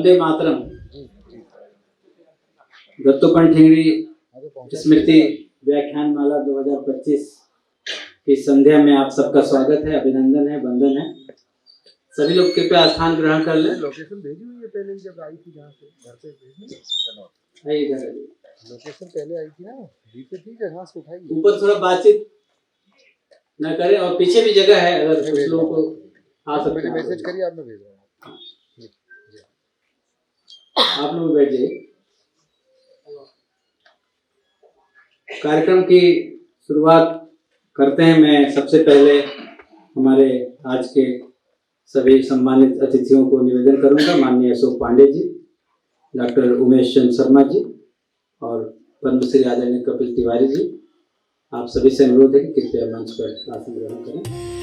वंदे मातरम दत्तोपंत ठेंगड़ी स्मृति व्याख्यान माला 2025 की संध्या में आप सबका स्वागत है, अभिनंदन है, वंदन है। सभी लोग कृपया स्थान ग्रहण कर लें। लोकेशन भेजी हुई है पहले जब आई थी, जहाँ से घर पे भेजी है इधर है। लोकेशन पहले आई थी ना, जी पे ठीक है, घास से उठाई। ऊपर थोड़ा बातचीत न करें और पीछे भी जगह है, अगर कुछ लोगों को आ सकते हैं। मैसेज करिए, आप मैं भेज रहा हूँ। आप लोग बैठ जाइए। कार्यक्रम की शुरुआत करते हैं। मैं सबसे पहले हमारे आज के सभी सम्मानित अतिथियों को निवेदन करूंगा। माननीय अशोक पांडे जी, डॉक्टर उमेश चंद्र शर्मा जी और पद्मश्री आदरणीय कपिल तिवारी जी, आप सभी से अनुरोध है कि कृपया मंच पर आसन ग्रहण करें।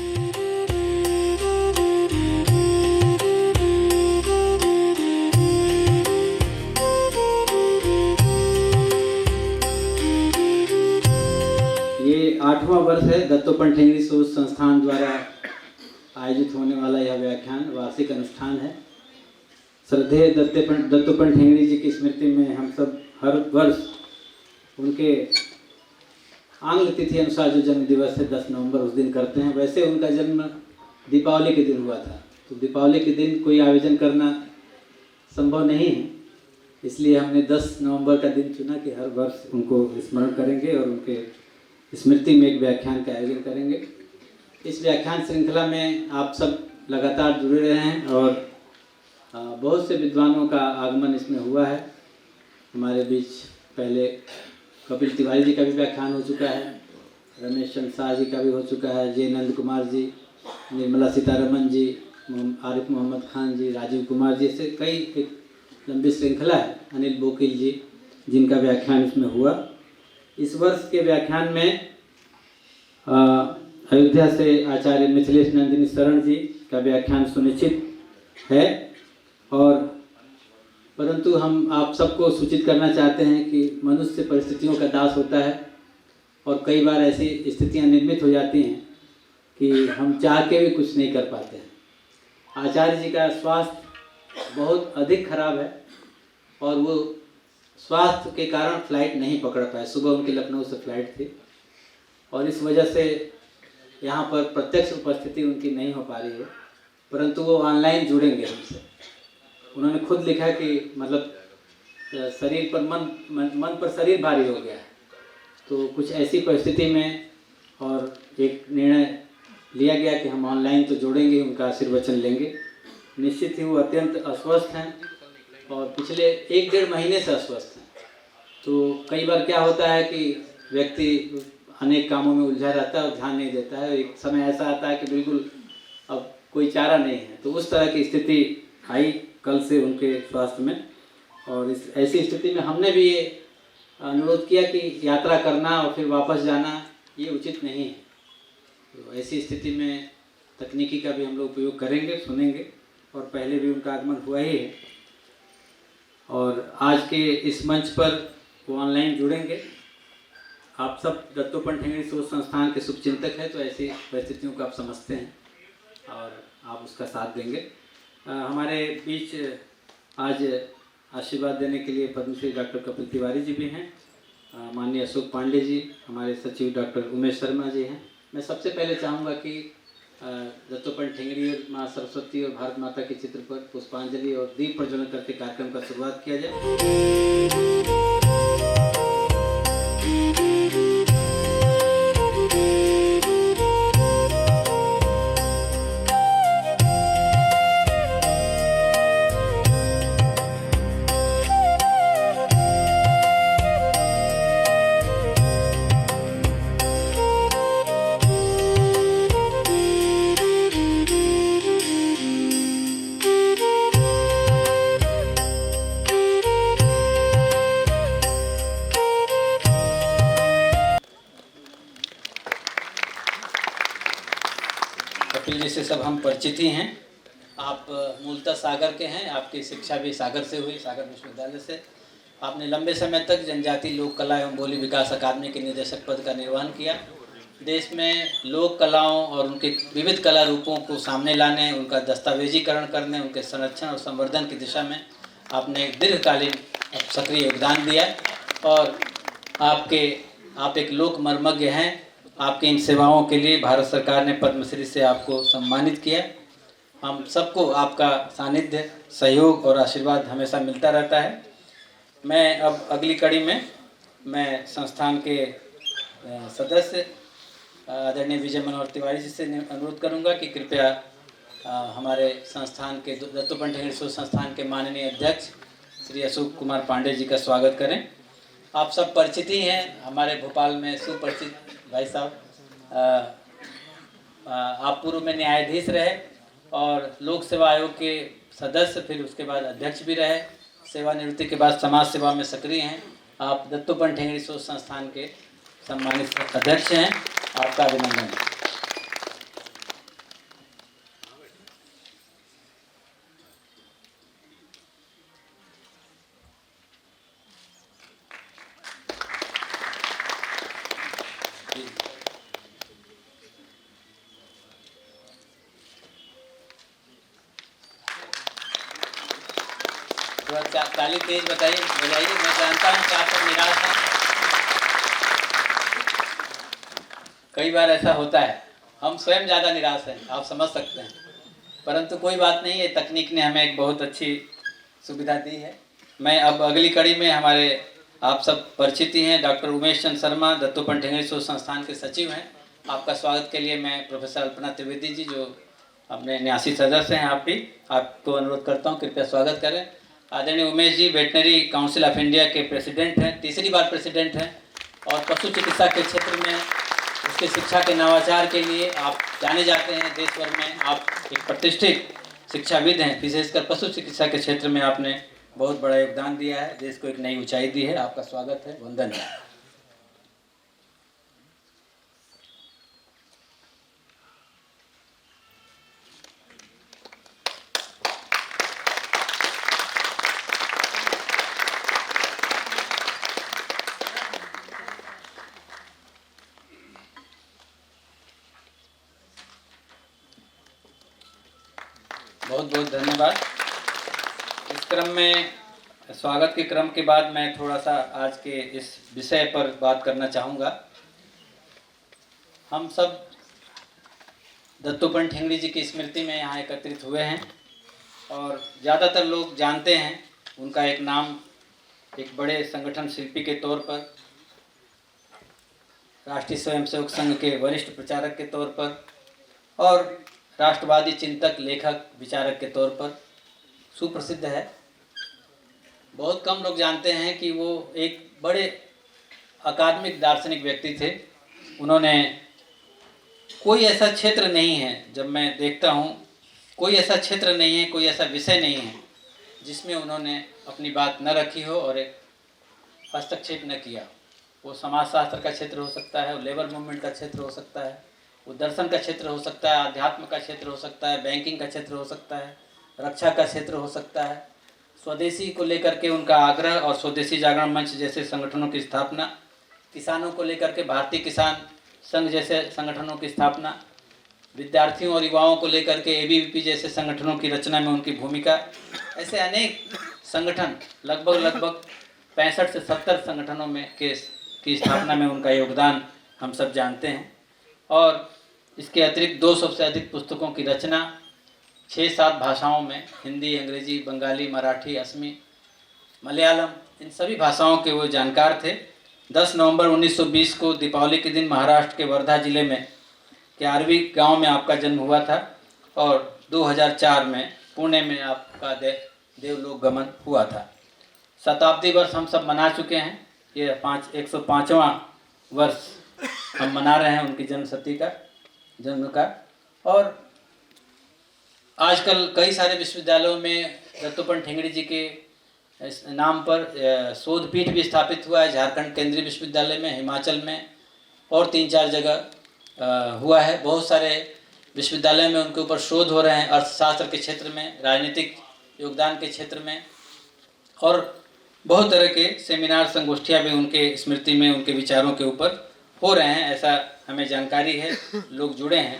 ये 8वां वर्ष है दत्तोपंत ठेंगड़ी शोध संस्थान द्वारा आयोजित होने वाला यह व्याख्यान वार्षिक अनुष्ठान है। श्रद्धेय दत्तोपंत ठेंगड़ी जी की स्मृति में हम सब हर वर्ष उनके आंग्ल तिथि अनुसार जो जन्म दिवस है 10 नवंबर उस दिन करते हैं। वैसे उनका जन्म दीपावली के दिन हुआ था, तो दीपावली के दिन कोई आयोजन करना संभव नहीं है, इसलिए हमने 10 नवंबर का दिन चुना कि हर वर्ष उनको स्मरण करेंगे और उनके स्मृति में एक व्याख्यान का आयोजन करेंगे। इस व्याख्यान श्रृंखला में आप सब लगातार जुड़े रहे हैं और बहुत से विद्वानों का आगमन इसमें हुआ है। हमारे बीच पहले कपिल तिवारी जी का भी व्याख्यान हो चुका है, रमेश चंद्र शाह जी का भी हो चुका है, जे नंद कुमार जी, निर्मला सीतारमन जी, आरिफ मोहम्मद खान जी, राजीव कुमार जी, ऐसे कई एक लंबी श्रृंखला है। अनिल बोकिल जी, जिनका व्याख्यान इसमें हुआ। इस वर्ष के व्याख्यान में अयोध्या से आचार्य मिथिलेश नंदिनी शरण जी का व्याख्यान सुनिश्चित है, और परंतु हम आप सबको सूचित करना चाहते हैं कि मनुष्य परिस्थितियों का दास होता है और कई बार ऐसी स्थितियां निर्मित हो जाती हैं कि हम चाह के भी कुछ नहीं कर पाते हैं। आचार्य जी का स्वास्थ्य बहुत अधिक खराब है और वो स्वास्थ्य के कारण फ्लाइट नहीं पकड़ पाए। सुबह उनकी लखनऊ से फ्लाइट थी और इस वजह से यहाँ पर प्रत्यक्ष उपस्थिति उनकी नहीं हो पा रही है, परंतु वो ऑनलाइन जुड़ेंगे हमसे। उन्होंने खुद लिखा कि मतलब शरीर पर मन पर शरीर भारी हो गया है, तो कुछ ऐसी परिस्थिति में और एक निर्णय लिया गया कि हम ऑनलाइन तो जोड़ेंगे, उनका आशीर्वचन लेंगे। निश्चित ही वो अत्यंत अस्वस्थ हैं और पिछले 1-1.5 महीने से अस्वस्थ हैं। तो कई बार क्या होता है कि व्यक्ति अनेक कामों में उलझा रहता है और ध्यान नहीं देता है। एक समय ऐसा आता है कि बिल्कुल अब कोई चारा नहीं है, तो उस तरह की स्थिति आई कल से उनके स्वास्थ्य में। और इस ऐसी स्थिति में हमने भी ये अनुरोध किया कि यात्रा करना और फिर वापस जाना ये उचित नहीं है। तो ऐसी स्थिति में तकनीकी का भी हम लोग उपयोग करेंगे, सुनेंगे, और पहले भी उनका आगमन हुआ ही है। और आज के इस मंच पर वो ऑनलाइन जुड़ेंगे। आप सब दत्तोपंत ठेंगड़ी शोध संस्थान के शुभचिंतक हैं, तो ऐसी परिस्थितियों को आप समझते हैं और आप उसका साथ देंगे। हमारे बीच आज आशीर्वाद देने के लिए पद्मश्री डॉक्टर कपिल तिवारी जी भी हैं, माननीय अशोक पांडे जी, हमारे सचिव डॉक्टर उमेश शर्मा जी हैं। मैं सबसे पहले चाहूँगा कि दत्तोपंत ठेंगड़ी और माँ सरस्वती और भारत माता के चित्र पर पुष्पांजलि और दीप प्रज्वलन करके कार्यक्रम का शुरुआत किया जाए। कपिल जी से सब हम परिचित ही हैं। आप मूलतः सागर के हैं, आपकी शिक्षा भी सागर से हुई, सागर विश्वविद्यालय से। आपने लंबे समय तक जनजाति लोक कला एवं बोली विकास अकादमी के निदेशक पद का निर्वहन किया। देश में लोक कलाओं और उनके विविध कला रूपों को सामने लाने, उनका दस्तावेजीकरण करने, उनके संरक्षण और संवर्धन की दिशा में आपने एक दीर्घकालीन सक्रिय योगदान दिया और आप एक लोक मर्मज्ञ हैं। आपकी इन सेवाओं के लिए भारत सरकार ने पद्मश्री से आपको सम्मानित किया। हम सबको आपका सानिध्य, सहयोग और आशीर्वाद हमेशा मिलता रहता है। मैं अब अगली कड़ी में मैं संस्थान के सदस्य आदरणीय विजय मनोहर तिवारी जी से अनुरोध करूंगा कि कृपया हमारे संस्थान के दत्तोपंत ठेंगड़ी शोध संस्थान के माननीय अध्यक्ष श्री अशोक कुमार पांडे जी का स्वागत करें। आप सब परिचित ही हैं, हमारे भोपाल में सुपरिचित भाई साहब। आप पूर्व में न्यायाधीश रहे और लोक सेवा आयोग के सदस्य, फिर उसके बाद अध्यक्ष भी रहे। सेवानिवृत्ति के बाद समाज सेवा में सक्रिय हैं। आप दत्तोपंत ठेंगड़ी शोध संस्थान के सम्मानित अध्यक्ष हैं। आपका अभिनंदन। ताली तेज बजाइए। मैं जानता हूँ कि आप सब निराश हैं। कई बार ऐसा होता है, हम स्वयं ज़्यादा निराश हैं, आप समझ सकते हैं, परंतु कोई बात नहीं, ये तकनीक ने हमें एक बहुत अच्छी सुविधा दी है। मैं अब अगली कड़ी में हमारे आप सब परिचित ही हैं, डॉक्टर उमेश चंद्र शर्मा दत्तोपंत ठेंगड़ी शोध संस्थान के सचिव हैं। आपका स्वागत के लिए मैं प्रोफेसर अल्पना त्रिवेदी जी, जो अपने न्यासी सदस्य हैं, आपको अनुरोध करता हूँ कृपया स्वागत करें। आदरणीय Umesh ji veterinary council of India के प्रेसिडेंट हैं, तीसरी बार प्रेसिडेंट हैं और पशु चिकित्सा के क्षेत्र में उसके शिक्षा के नवाचार के लिए आप जाने जाते हैं देश भर में। आप एक प्रतिष्ठित शिक्षाविद हैं, विशेषकर पशु चिकित्सा के क्षेत्र में आपने बहुत बड़ा योगदान दिया है, देश को एक नई ऊंचाई दी है। आपका स्वागत है, वंदन है। बहुत बहुत धन्यवाद। इस क्रम में, स्वागत के क्रम के बाद मैं थोड़ा सा आज के इस विषय पर बात करना चाहूँगा। हम सब दत्तोपंत ठेंगड़ी जी की स्मृति में यहाँ एकत्रित हुए हैं और ज़्यादातर लोग जानते हैं उनका एक नाम एक बड़े संगठन शिल्पी के तौर पर, राष्ट्रीय स्वयंसेवक संघ के वरिष्ठ प्रचारक के तौर पर और राष्ट्रवादी चिंतक, लेखक, विचारक के तौर पर सुप्रसिद्ध है। बहुत कम लोग जानते हैं कि वो एक बड़े अकादमिक दार्शनिक व्यक्ति थे। उन्होंने कोई ऐसा क्षेत्र नहीं है, जब मैं देखता हूँ कोई ऐसा क्षेत्र नहीं है, कोई ऐसा विषय नहीं है जिसमें उन्होंने अपनी बात न रखी हो और एक हस्तक्षेप न किया। वो समाजशास्त्र का क्षेत्र हो सकता है, वो लेबर मूवमेंट का क्षेत्र हो सकता है, वो दर्शन का क्षेत्र हो सकता है, अध्यात्म का क्षेत्र हो सकता है, बैंकिंग का क्षेत्र हो सकता है, रक्षा का क्षेत्र हो सकता है। स्वदेशी को लेकर के उनका आग्रह और स्वदेशी जागरण मंच जैसे संगठनों की स्थापना, किसानों को लेकर के भारतीय किसान संघ जैसे संगठनों की स्थापना, विद्यार्थियों और युवाओं को लेकर के ABVP जैसे संगठनों की रचना में उनकी भूमिका, ऐसे अनेक संगठन, लगभग 65 से 70 संगठनों में की स्थापना में उनका योगदान हम सब जानते हैं। और इसके अतिरिक्त 200 से अधिक पुस्तकों की रचना 6-7 भाषाओं में, हिंदी, अंग्रेजी, बंगाली, मराठी, असमी, मलयालम, इन सभी भाषाओं के वो जानकार थे। 10 नवंबर 1920 को दीपावली के दिन महाराष्ट्र के वर्धा जिले में क्यारवी गांव में आपका जन्म हुआ था और 2004 में पुणे में आपका देवलोक गमन हुआ था। शताब्दी वर्ष हम सब मना चुके हैं, ये 105वां वर्ष हम मना रहे हैं उनकी जन्म का। और आजकल कई सारे विश्वविद्यालयों में दत्तोपंत ठेंगड़ी जी के नाम पर शोध पीठ भी स्थापित हुआ है। झारखंड केंद्रीय विश्वविद्यालय में, हिमाचल में और 3-4 जगह हुआ है। बहुत सारे विश्वविद्यालय में उनके ऊपर शोध हो रहे हैं, अर्थशास्त्र के क्षेत्र में, राजनीतिक योगदान के क्षेत्र में, और बहुत तरह के सेमिनार, संगोष्ठियाँ भी उनके स्मृति में, उनके विचारों के ऊपर हो रहे हैं, ऐसा हमें जानकारी है, लोग जुड़े हैं।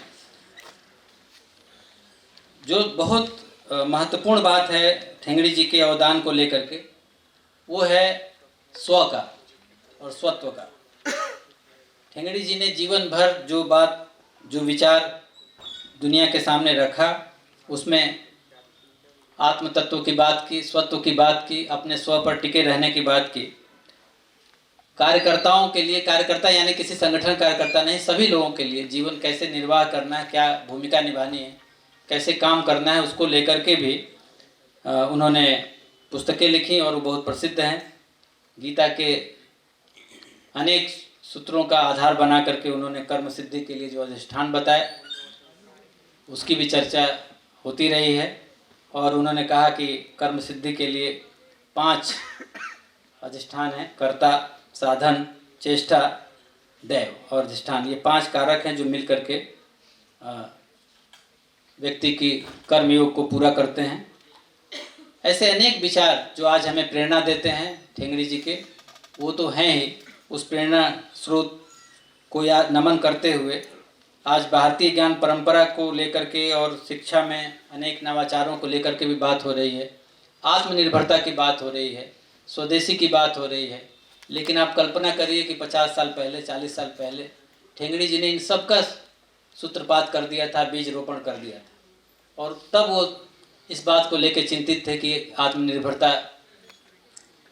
जो बहुत महत्वपूर्ण बात है ठेंगड़ी जी के अवदान को लेकर के, वो है स्व का और स्वत्व का। ठेंगड़ी जी ने जीवन भर जो बात, जो विचार दुनिया के सामने रखा, उसमें आत्म तत्व की बात की, स्वत्व की बात की, अपने स्व पर टिके रहने की बात की। कार्यकर्ताओं के लिए, कार्यकर्ता यानी किसी संगठन कार्यकर्ता नहीं, सभी लोगों के लिए जीवन कैसे निर्वाह करना है, क्या भूमिका निभानी है, कैसे काम करना है, उसको लेकर के भी उन्होंने पुस्तकें लिखी और वो बहुत प्रसिद्ध हैं। गीता के अनेक सूत्रों का आधार बना करके उन्होंने कर्म सिद्धि के लिए जो अधिष्ठान बताए, उसकी भी चर्चा होती रही है। और उन्होंने कहा कि कर्म सिद्धि के लिए 5 अधिष्ठान हैं, कर्ता, साधन, चेष्टा, दैव और अधिष्ठान। ये 5 कारक हैं जो मिल करके व्यक्ति की कर्मयोग को पूरा करते हैं। ऐसे अनेक विचार जो आज हमें प्रेरणा देते हैं ठेंगड़ी जी के, वो तो हैं ही। उस प्रेरणा स्रोत को याद नमन करते हुए आज भारतीय ज्ञान परंपरा को लेकर के और शिक्षा में अनेक नवाचारों को लेकर के भी बात हो रही है, आत्मनिर्भरता की बात हो रही है, स्वदेशी की बात हो रही है। लेकिन आप कल्पना करिए कि 50 साल पहले, 40 साल पहले ठेंगड़ी जी ने इन सब का सूत्रपात कर दिया था, बीज रोपण कर दिया था। और तब वो इस बात को लेकर चिंतित थे कि आत्मनिर्भरता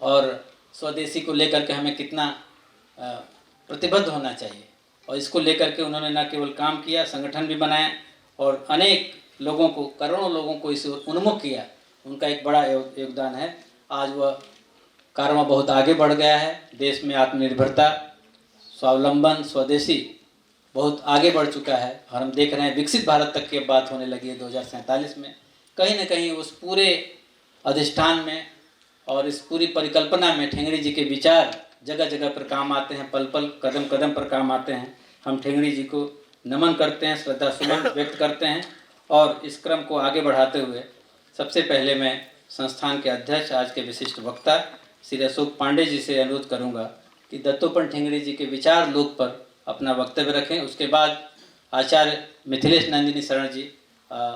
और स्वदेशी को लेकर के हमें कितना प्रतिबद्ध होना चाहिए। और इसको लेकर के उन्होंने न केवल काम किया, संगठन भी बनाया और अनेक लोगों को, करोड़ों लोगों को इसे उन्मुख किया। उनका एक बड़ा योगदान है। आज वह कार्य बहुत आगे बढ़ गया है। देश में आत्मनिर्भरता, स्वावलंबन, स्वदेशी बहुत आगे बढ़ चुका है और हम देख रहे हैं विकसित भारत तक की बात होने लगी है 2047 में। कहीं न कहीं उस पूरे अधिष्ठान में और इस पूरी परिकल्पना में ठेंगड़ी जी के विचार जगह जगह पर काम आते हैं, पल पल, कदम कदम पर काम आते हैं। हम ठेंगड़ी जी को नमन करते हैं, श्रद्धा सुमन व्यक्त करते हैं। और इस क्रम को आगे बढ़ाते हुए सबसे पहले मैं संस्थान के अध्यक्ष, आज के विशिष्ट वक्ता श्री अशोक पांडे जी से अनुरोध करूंगा कि दत्तोपंत ठेंगड़ी जी के विचार लोक पर अपना वक्तव्य रखें। उसके बाद आचार्य मिथिलेश नंदिनी शरण जी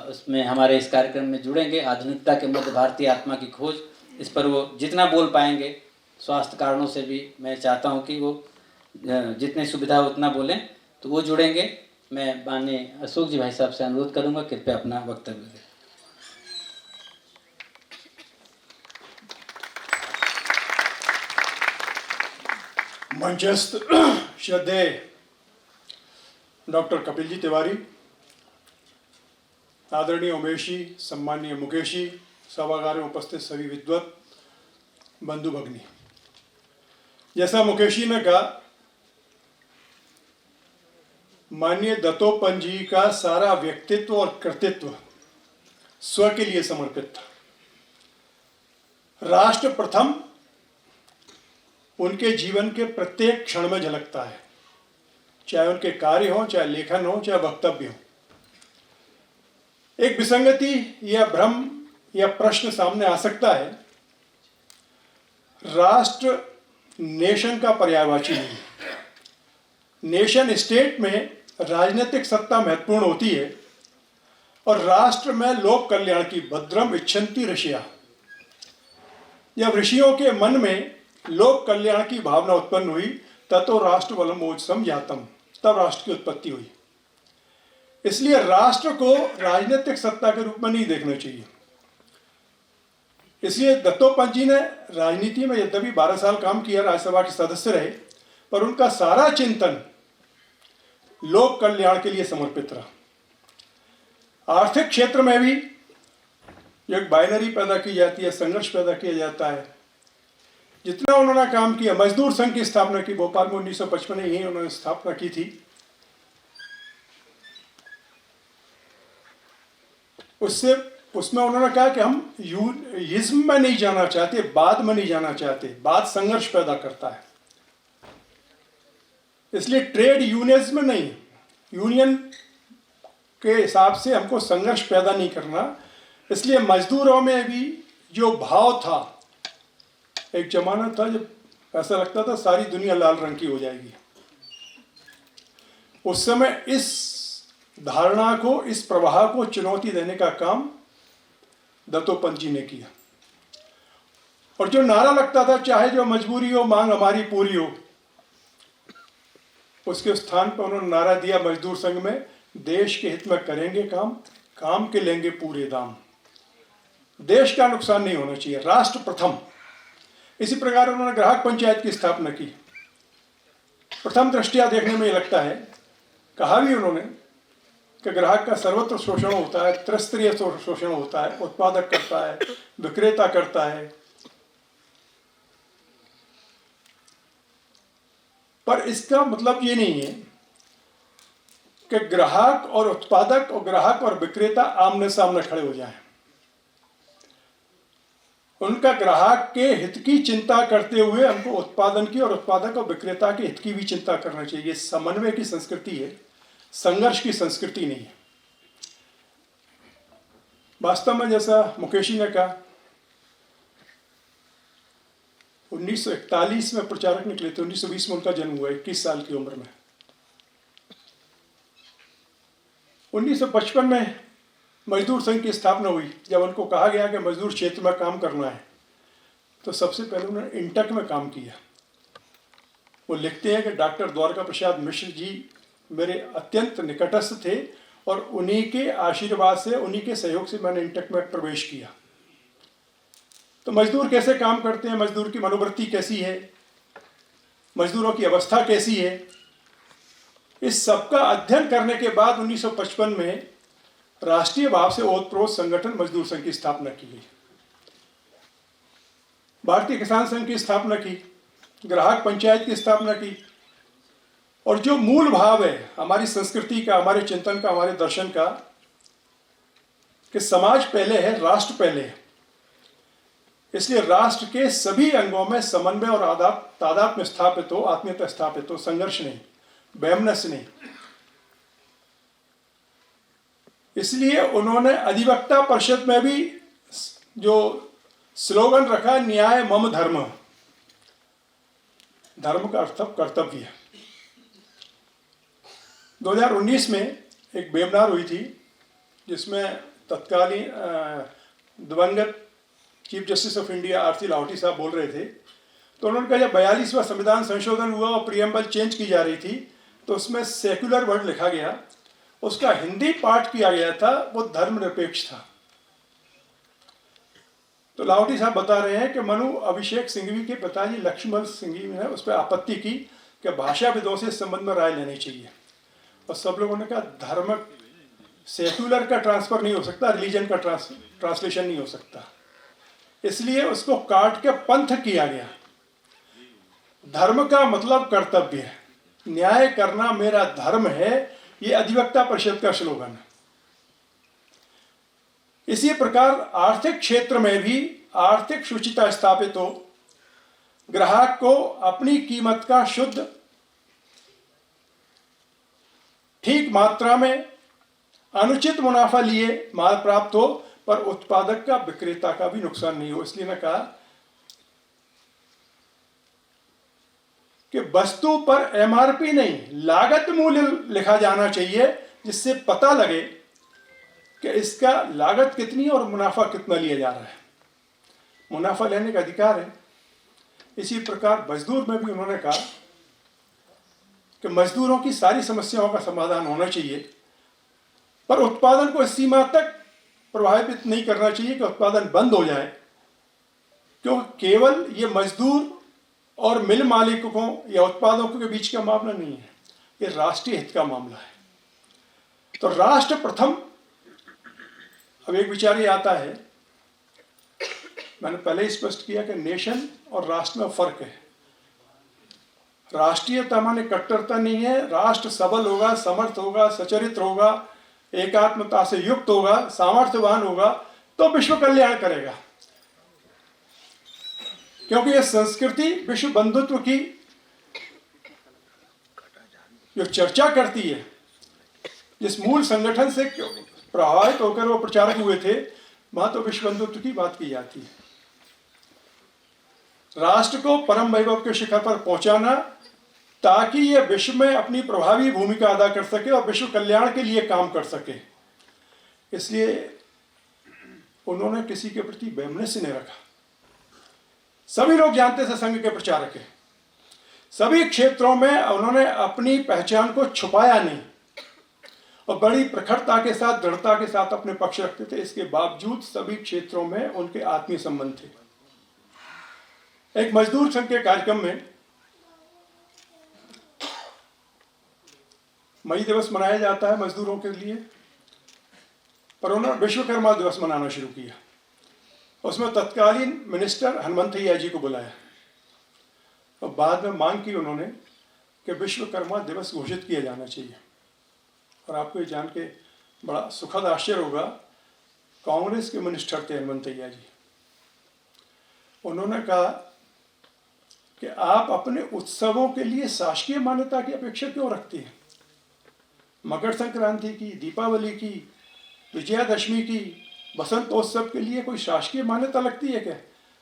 उसमें हमारे इस कार्यक्रम में जुड़ेंगे। आधुनिकता के मध्य भारतीय आत्मा की खोज, इस पर वो जितना बोल पाएंगे, स्वास्थ्य कारणों से भी मैं चाहता हूं कि वो जितनी सुविधा उतना बोलें, तो वो जुड़ेंगे। मैं माननीय अशोक जी भाई साहब से अनुरोध करूंगा, कृपया अपना वक्तव्य दें। मंचस्थ श्रद्धेय डॉक्टर कपिल जी तिवारी, आदरणीय उमेश जी, सम्मानीय मुकेश जी, सभागार में उपस्थित सभी विद्वत बंधु भगिनी, जैसा मुकेश जी ने कहा, माननीय दत्तोपंत जी का सारा व्यक्तित्व और कृतित्व स्व के लिए समर्पित था। राष्ट्र प्रथम उनके जीवन के प्रत्येक क्षण में झलकता है, चाहे उनके कार्य हो, चाहे लेखन हो, चाहे वक्तव्य हो। एक विसंगति या भ्रम या प्रश्न सामने आ सकता है, राष्ट्र नेशन का पर्यायवाची नहीं है। नेशन स्टेट में राजनीतिक सत्ता महत्वपूर्ण होती है और राष्ट्र में लोक कल्याण की भद्रम इच्छन्ति ऋषिया। जब ऋषियों के मन में लोक कल्याण की भावना उत्पन्न हुई, ततो राष्ट्र बलम मोचसम जातम, तब राष्ट्र की उत्पत्ति हुई। इसलिए राष्ट्र को राजनीतिक सत्ता के रूप में नहीं देखना चाहिए। इसलिए दत्तोपंत जी ने राजनीति में यद्यपि 12 साल काम किया, राज्यसभा के सदस्य रहे, पर उनका सारा चिंतन लोक कल्याण के लिए समर्पित रहा। आर्थिक क्षेत्र में भी जो एक बाइनरी पैदा की जाती है, संघर्ष पैदा किया जाता है, जितना उन्होंने काम किया। मजदूर संघ की स्थापना की, भोपाल में 1955 में यही उन्होंने स्थापना की थी। उसमें उन्होंने कहा कि हम यूनिज्म में नहीं जाना चाहते, बाद में नहीं जाना चाहते, बाद संघर्ष पैदा करता है। इसलिए ट्रेड यूनियनिज्म नहीं, यूनियन के हिसाब से हमको संघर्ष पैदा नहीं करना। इसलिए मजदूरों में भी जो भाव था, एक जमाना था जब ऐसा लगता था सारी दुनिया लाल रंग की हो जाएगी। उस समय इस धारणा को, इस प्रवाह को चुनौती देने का काम दत्तोपंत जी ने किया। और जो नारा लगता था, चाहे जो मजबूरी हो मांग हमारी पूरी हो, उसके स्थान पर उन्होंने नारा दिया मजदूर संघ में, देश के हित में करेंगे काम, काम के लेंगे पूरे दाम। देश का नुकसान नहीं होना चाहिए, राष्ट्र प्रथम। इसी प्रकार उन्होंने ग्राहक पंचायत की स्थापना की। प्रथम दृष्टिया देखने में ये लगता है, कहा भी उन्होंने कि ग्राहक का सर्वत्र शोषण होता है, त्रिस्तरीय शोषण होता है, उत्पादक करता है, विक्रेता करता है। पर इसका मतलब ये नहीं है कि ग्राहक और उत्पादक और ग्राहक और विक्रेता आमने सामने खड़े हो जाएं। उनका ग्राहक के हित की चिंता करते हुए हमको उत्पादन की और उत्पादक और विक्रेता के हित की भी चिंता करना चाहिए। समन्वय की संस्कृति है, संघर्ष की संस्कृति नहीं है। वास्तव में जैसा मुकेश जी ने कहा, 1941 में प्रचारक निकले थे, 1920 में उनका जन्म हुआ, 21 साल की उम्र में। 1955 में मजदूर संघ की स्थापना हुई। जब उनको कहा गया कि मजदूर क्षेत्र में काम करना है, तो सबसे पहले उन्होंने इंटक में काम किया। वो लिखते हैं कि डॉक्टर द्वारका प्रसाद मिश्र जी मेरे अत्यंत निकटस्थ थे और उन्हीं के आशीर्वाद से, उन्हीं के सहयोग से मैंने इंटक में प्रवेश किया। तो मजदूर कैसे काम करते हैं, मजदूर की मनोवृत्ति कैसी है, मजदूरों की अवस्था कैसी है, इस सबका अध्ययन करने के बाद 1955 में राष्ट्रीय भाव से ओतप्रोत संगठन मजदूर संघ की स्थापना की गई। भारतीय किसान संघ की स्थापना की, ग्राहक पंचायत की स्थापना की। और जो मूल भाव है हमारी संस्कृति का, हमारे चिंतन का, हमारे दर्शन का, कि समाज पहले है, राष्ट्र पहले है, इसलिए राष्ट्र के सभी अंगों में समन्वय और तादात्म्य स्थापित हो, आत्मीयता स्थापित हो, संघर्ष नहीं, वैमनस्य नहीं। इसलिए उन्होंने अधिवक्ता परिषद में भी जो स्लोगन रखा, न्याय मम धर्म। धर्म का अर्थ कर्तव्य है। 2019 में एक वेबिनार हुई थी जिसमें तत्कालीन दिवंगत chief justice of India RC Lahoti साहब बोल रहे थे। तो उन्होंने कहा जब 42वां संविधान संशोधन हुआ और प्रियम्बल चेंज की जा रही थी, तो उसमें सेक्युलर वर्ड लिखा गया, उसका हिंदी पाठ किया गया था, वो धर्मनिरपेक्ष था। तो लाहौटी साहब बता रहे हैं कि मनु अभिषेक सिंघवी के पिताजी लक्ष्मण सिंघवी ने उस पर आपत्ति की कि भाषाविदों से इस संबंध में राय लेनी चाहिए। और सब लोगों ने कहा धर्म सेक्युलर का ट्रांसफर नहीं हो सकता, रिलीजन का ट्रांसलेशन नहीं हो सकता, इसलिए उसको काट के पंथ किया गया। धर्म का मतलब कर्तव्य है, न्याय करना मेरा धर्म है, ये अधिवक्ता परिषद का स्लोगन है। इसी प्रकार आर्थिक क्षेत्र में भी आर्थिक शुचिता स्थापित हो, ग्राहक को अपनी कीमत का शुद्ध ठीक मात्रा में अनुचित मुनाफा लिए माल प्राप्त हो, पर उत्पादक का, विक्रेता का भी नुकसान नहीं हो। इसलिए मैं कहा कि वस्तु पर एमआरपी नहीं, लागत मूल्य लिखा जाना चाहिए, जिससे पता लगे कि इसका लागत कितनी और मुनाफा कितना लिया जा रहा है। मुनाफा लेने का अधिकार है। इसी प्रकार मजदूर में भी उन्होंने कहा कि मजदूरों की सारी समस्याओं का समाधान होना चाहिए, पर उत्पादन को इस सीमा तक प्रभावित नहीं करना चाहिए कि उत्पादन बंद हो जाए, क्योंकि केवल ये मजदूर और मिल मालिकों या उत्पादकों के बीच का मामला नहीं है, ये राष्ट्रीय हित का मामला है। तो राष्ट्र प्रथम। अब एक विचार ये आता है, मैंने पहले ही स्पष्ट किया कि नेशन और राष्ट्र में फर्क है। राष्ट्रीयता माने कट्टरता नहीं है। राष्ट्र सबल होगा, समर्थ होगा, सचरित्र होगा, एकात्मता से युक्त होगा, सामर्थ्यवान होगा, तो विश्व कल्याण करेगा। क्योंकि यह संस्कृति विश्व बंधुत्व की जो चर्चा करती है, जिस मूल संगठन से प्रभावित होकर वो प्रचारक हुए थे, वहां तो विश्व बंधुत्व की बात की जाती है। राष्ट्र को परम वैभव के शिखर पर पहुंचाना, ताकि यह विश्व में अपनी प्रभावी भूमिका अदा कर सके और विश्व कल्याण के लिए काम कर सके। इसलिए उन्होंने किसी के प्रति वैमनस्य नहीं रखा। सभी लोग जानते थे संघ के प्रचारक हैं। सभी क्षेत्रों में उन्होंने अपनी पहचान को छुपाया नहीं और बड़ी प्रखरता के साथ, दृढ़ता के साथ अपने पक्ष रखते थे। इसके बावजूद सभी क्षेत्रों में उनके आत्मीय संबंध थे। एक मजदूर संघ के कार्यक्रम में मई दिवस मनाया जाता है मजदूरों के लिए, पर उन्होंने विश्वकर्मा दिवस मनाना शुरू किया। उसमें तत्कालीन मिनिस्टर हनुमंतैया जी को बुलाया और बाद में मांग की उन्होंने कि विश्वकर्मा दिवस घोषित किया जाना चाहिए। और आपको ये जान के बड़ा सुखद आश्चर्य होगा, कांग्रेस के मिनिस्टर थे हनुमंतैया जी। उन्होंने कहा कि आप अपने उत्सवों के लिए शासकीय मान्यता की अपेक्षा क्यों रखते हैं? मकर संक्रांति की, दीपावली की, विजयादशमी की, बसंतोत्सव के लिए कोई शासकीय मान्यता लगती है क्या?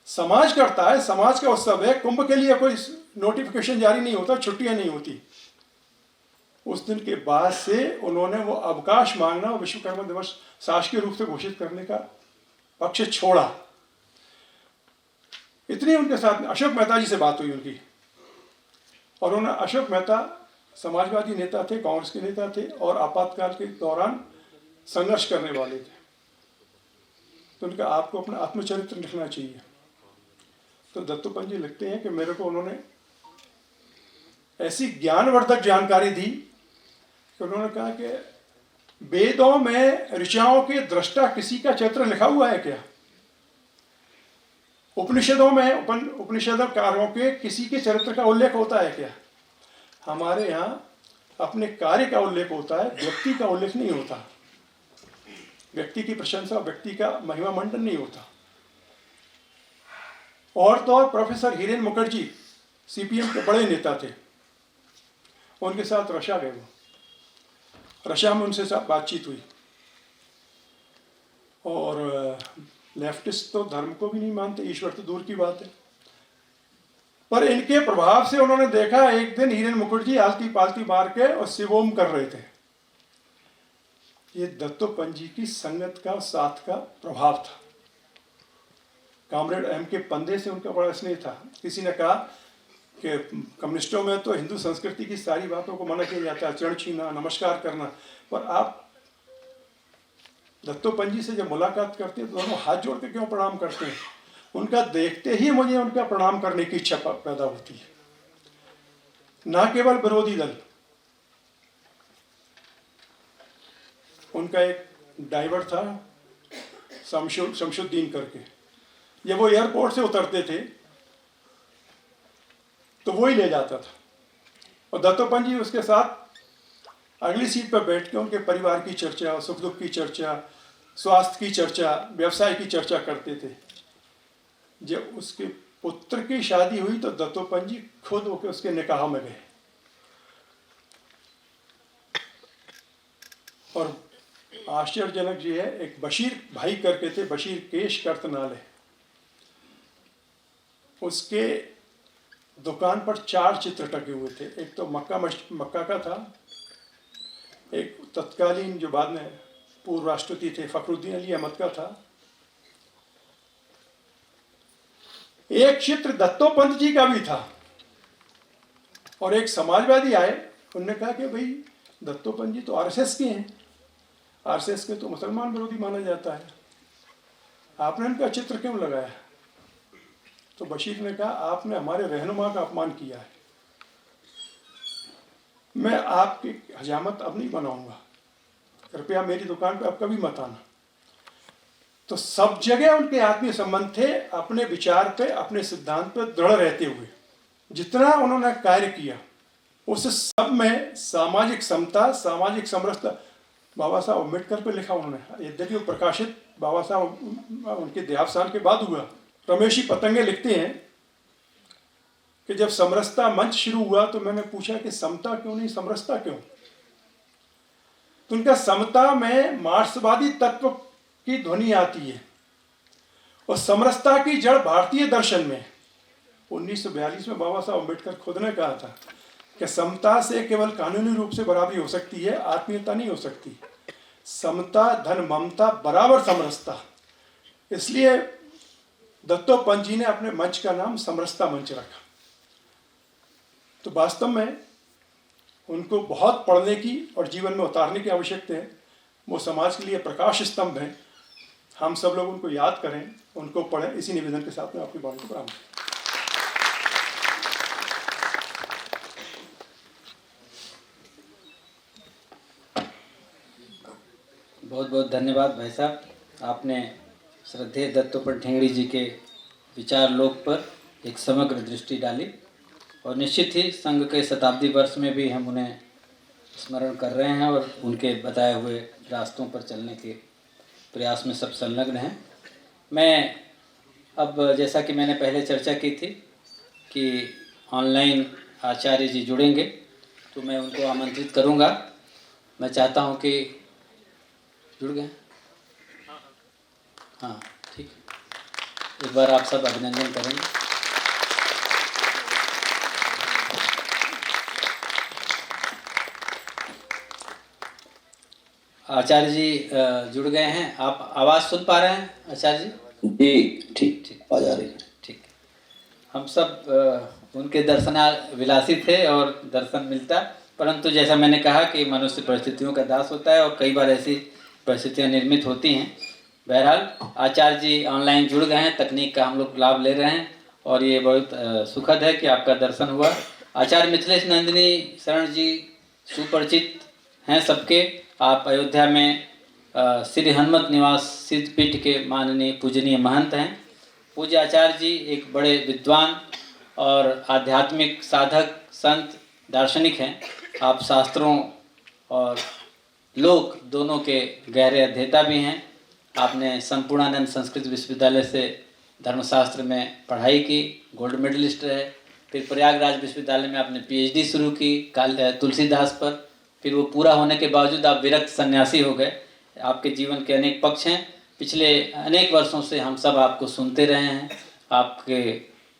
समाज करता है, समाज का उत्सव है। कुंभ के लिए कोई नोटिफिकेशन जारी नहीं होता, छुट्टियां नहीं होती। उस दिन के बाद से उन्होंने वो अवकाश मांगना और विश्वकर्मा दिवस शासकीय रूप से घोषित करने का पक्ष छोड़ा। इतनी उनके साथ अशोक मेहता जी से बात हुई उनकी, और उन्होंने, अशोक मेहता समाजवादी नेता थे, कांग्रेस के नेता थे और आपातकाल के दौरान संघर्ष करने वाले थे। तो उनका आपको अपना आत्मचरित्र लिखना चाहिए। तो दत्तोपंत जी लिखते हैं कि मेरे को उन्होंने ऐसी ज्ञानवर्धक जानकारी दी कि उन्होंने कहा कि वेदों में ऋचाओं के दृष्टा किसी का चरित्र लिखा हुआ है क्या? उपनिषदों में उपनिषदकारों के किसी के चरित्र का उल्लेख होता है क्या? हमारे यहाँ अपने कार्य का उल्लेख होता है, व्यक्ति का उल्लेख नहीं होता। व्यक्ति की प्रशंसा, व्यक्ति का महिमा मंडन नहीं होता। और तो और प्रोफेसर हिरेन मुखर्जी सीपीएम के बड़े नेता थे, उनके साथ रशिया गए। वो रशिया में उनसे साथ बातचीत हुई और लेफ्टिस्ट तो धर्म को भी नहीं मानते, ईश्वर तो दूर की बात है। पर इनके प्रभाव से उन्होंने देखा, एक दिन हिरेन मुखर्जी आलती पालती मार के और शिवोम कर रहे थे। ये दत्तोपंत जी की संगत का, साथ का प्रभाव था। कामरेड एम के पंदे से उनका बड़ा स्नेह था। किसी ने कहा कि कम्युनिस्टों में तो हिंदू संस्कृति की सारी बातों को मना किया जाता है, चरण छीना, नमस्कार करना, पर आप दत्तोपंत जी से जब मुलाकात करते हैं तो दोनों हाथ जोड़ के क्यों प्रणाम करते हैं? उनका देखते ही मुझे उनका प्रणाम करने की इच्छा पैदा होती है। ना केवल विरोधी दल, उनका एक ड्राइवर था शमशुद्दीन करके, जब वो एयरपोर्ट से उतरते थे तो वो ही ले जाता था और दत्तोपंत जी उसके साथ अगली सीट पर बैठ के उनके परिवार की चर्चा, सुख दुख की चर्चा, स्वास्थ्य की चर्चा, व्यवसाय की चर्चा करते थे। जब उसके पुत्र की शादी हुई तो दत्तोपंत जी खुद होकर उसके निकाह में गए और आश्चर्यजनक जी है, एक बशीर भाई करके थे, बशीर केश कर्तनाल है, उसके दुकान पर 4 चित्र टके हुए थे। एक तो मक्का का था, एक तत्कालीन जो बाद में पूर्व राष्ट्रपति थे फखरुद्दीन अली अहमद का था, एक चित्र दत्तोपंत जी का भी था। और एक समाजवादी आए, उन्होंने कहा कि भाई दत्तोपंत जी तो आरएसएस के हैं, आरएसएस के तो मुसलमान विरोधी माना जाता है, आपने उनका चित्र क्यों लगाया? तो बशीर ने कहा आपने हमारे रहनुमा का अपमान किया है, मैं आपकी हजामत अब नहीं बनाऊंगा, कृपया मेरी दुकान पे आप कभी मत आना। तो सब जगह उनके आत्मीय संबंध थे, अपने विचार पे, अपने सिद्धांत पे दृढ़ रहते हुए जितना उन्होंने कार्य किया उस सब में सामाजिक समता, सामाजिक समरसता बाबा साहब अम्बेडकर पे लिखा उन्होंने। यद्यपि वो प्रकाशित बाबा साहब उनके देहावसान के बाद हुआ। रमेशी पतंगे लिखते हैं कि जब समरसता मंच शुरू हुआ तो मैंने पूछा कि समता क्यों नहीं, समरसता क्यों? तो उनका समता में मार्क्सवादी तत्व की ध्वनि आती है और समरसता की जड़ भारतीय दर्शन में 1942 में बाबा साहब अम्बेडकर खुद ने कहा था कि समता से केवल कानूनी रूप से बराबरी हो सकती है, आत्मीयता नहीं हो सकती। समता, धन, ममता बराबर समरसता, इसलिए दत्तोपंत जी ने अपने मंच का नाम समरसता मंच रखा। तो वास्तव में उनको बहुत पढ़ने की और जीवन में उतारने की आवश्यकता है। वो समाज के लिए प्रकाश स्तंभ हैं। हम सब लोग उनको याद करें, उनको पढ़ें। इसी निवेदन के साथ में आपकी वाणी को प्रारंभ करें। बहुत बहुत धन्यवाद भाई साहब, आपने श्रद्धेय दत्तोपंत ठेंगड़ी जी के विचार लोक पर एक समग्र दृष्टि डाली और निश्चित ही संघ के शताब्दी वर्ष में भी हम उन्हें स्मरण कर रहे हैं और उनके बताए हुए रास्तों पर चलने के प्रयास में सब संलग्न हैं। मैं अब जैसा कि मैंने पहले चर्चा की थी कि ऑनलाइन आचार्य जी जुड़ेंगे, तो मैं उनको आमंत्रित करूंगा। मैं चाहता हूं कि जुड़ गए। हाँ ठीक है, एक बार आप सब अभिनंदन करेंगे। आचार्य जी जुड़ गए हैं। आप आवाज़ सुन पा रहे हैं आचार्य जी? जी ठीक ठीक आ जा रही है। ठीक। हम सब उनके दर्शनाभिलाषी थे और दर्शन मिलता, परंतु जैसा मैंने कहा कि मनुष्य परिस्थितियों का दास होता है और कई बार ऐसी परिस्थितियां निर्मित होती हैं। बहरहाल आचार्य जी ऑनलाइन जुड़ गए हैं, तकनीक का हम लोग लाभ ले रहे हैं और ये बहुत सुखद है कि आपका दर्शन हुआ। आचार्य मिथिलेश नंदिनी शरण जी सुपरिचित हैं सबके। आप अयोध्या में श्री हनुमत निवास सिद्धपीठ के माननीय पूजनीय महंत हैं। पूज्य आचार्य जी एक बड़े विद्वान और आध्यात्मिक साधक, संत, दार्शनिक हैं। आप शास्त्रों और लोक दोनों के गहरे अध्येता भी हैं। आपने संपूर्णानंद संस्कृत विश्वविद्यालय से धर्मशास्त्र में पढ़ाई की, गोल्ड मेडलिस्ट रहे। फिर प्रयागराज विश्वविद्यालय में आपने पीएचडी शुरू की तुलसीदास पर। फिर वो पूरा होने के बावजूद आप विरक्त सन्यासी हो गए। आपके जीवन के अनेक पक्ष हैं। पिछले अनेक वर्षों से हम सब आपको सुनते रहे हैं, आपके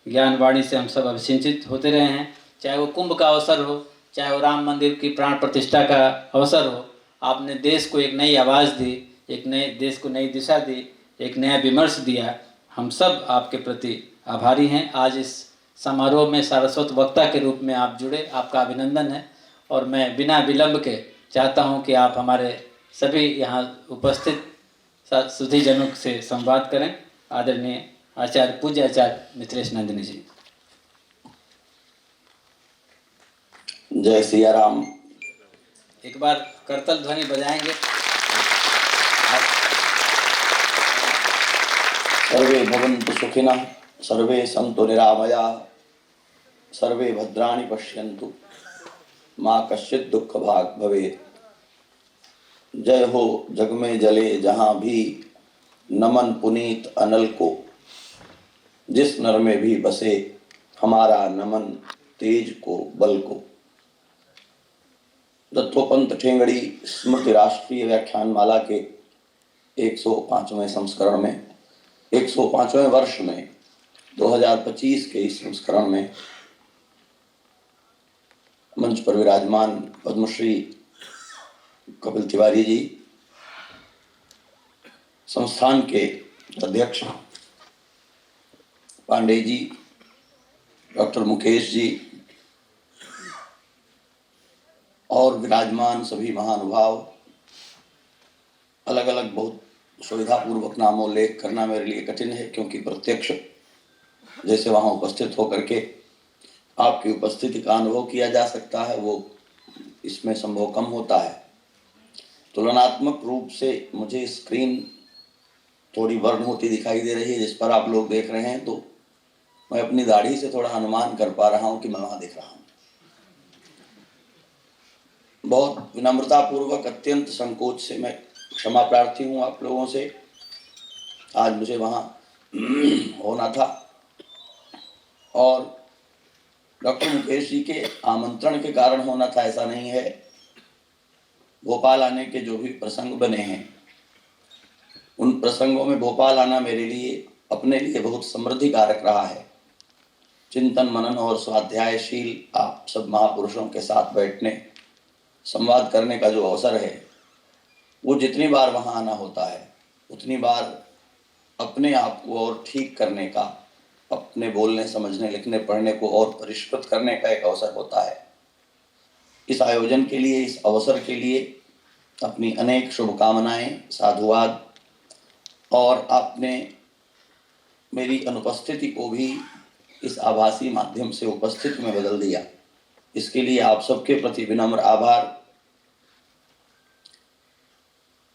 ज्ञान वाणी से हम सब अभिसिंचित होते रहे हैं। चाहे वो कुंभ का अवसर हो, चाहे वो राम मंदिर की प्राण प्रतिष्ठा का अवसर हो, आपने देश को एक नई आवाज़ दी, एक नए देश को नई दिशा दी, एक नया विमर्श दिया। हम सब आपके प्रति आभारी हैं। आज इस समारोह में सारस्वत वक्ता के रूप में आप जुड़े, आपका अभिनंदन है। और मैं बिना विलंब के चाहता हूं कि आप हमारे सभी यहाँ उपस्थित सुधीजनों से संवाद करें। आदरणीय आचार्य, पूज्य आचार्य मिथिलेश नंदिनी जी। जय सिया राम। एक बार करतल ध्वनि बजाएंगे। सर्वे भवन्तु सुखिनः, सर्वे सन्तु निरामयाः, सर्वे भद्राणि पश्यन्तु, माँ कश्चित् दुःख भाग् भवेत्। जय हो जग में जले जहाँ भी, नमन पुनीत अनल को, जिस नर में भी बसे हमारा नमन तेज को बल को। दत्तोपंत ठेंगड़ी स्मृति राष्ट्रीय व्याख्यान माला के 105वें संस्करण में, 105वें वर्ष में, 2025 के इस संस्करण में मंच पर विराजमान पद्मश्री कपिल तिवारी जी, संस्थान के अध्यक्ष पांडे जी, डॉक्टर मुकेश जी और विराजमान सभी महानुभाव, अलग अलग बहुत सुविधापूर्वक नामोल्लेख करना मेरे लिए कठिन है, क्योंकि प्रत्यक्ष जैसे वहाँ उपस्थित होकर के आपकी उपस्थिति का अनुभव किया जा सकता है, वो इसमें संभव कम होता है। तुलनात्मक रूप से मुझे स्क्रीन थोड़ी बर्न होती दिखाई दे रही है, जिस पर आप लोग देख रहे हैं, तो मैं अपनी दाढ़ी से थोड़ा अनुमान कर पा रहा हूं कि मैं वहां दिख रहा हूं। बहुत विनम्रतापूर्वक, अत्यंत संकोच से मैं क्षमा प्रार्थी हूं आप लोगों से। आज मुझे वहां होना था और डॉक्टर मुकेश जी के आमंत्रण के कारण होना था, ऐसा नहीं है। भोपाल आने के जो भी प्रसंग बने हैं, उन प्रसंगों में भोपाल आना मेरे लिए अपने लिए बहुत समृद्धि कारक रहा है। चिंतन मनन और स्वाध्यायशील आप सब महापुरुषों के साथ बैठने, संवाद करने का जो अवसर है, वो जितनी बार वहाँ आना होता है उतनी बार अपने आप को और ठीक करने का, अपने बोलने समझने लिखने पढ़ने को और परिष्कृत करने का एक अवसर होता है। इस आयोजन के लिए, इस अवसर के लिए अपनी अनेक शुभकामनाएं, साधुवाद, और आपने मेरी अनुपस्थिति को भी इस आभासी माध्यम से उपस्थिति में बदल दिया, इसके लिए आप सबके प्रति विनम्र आभार।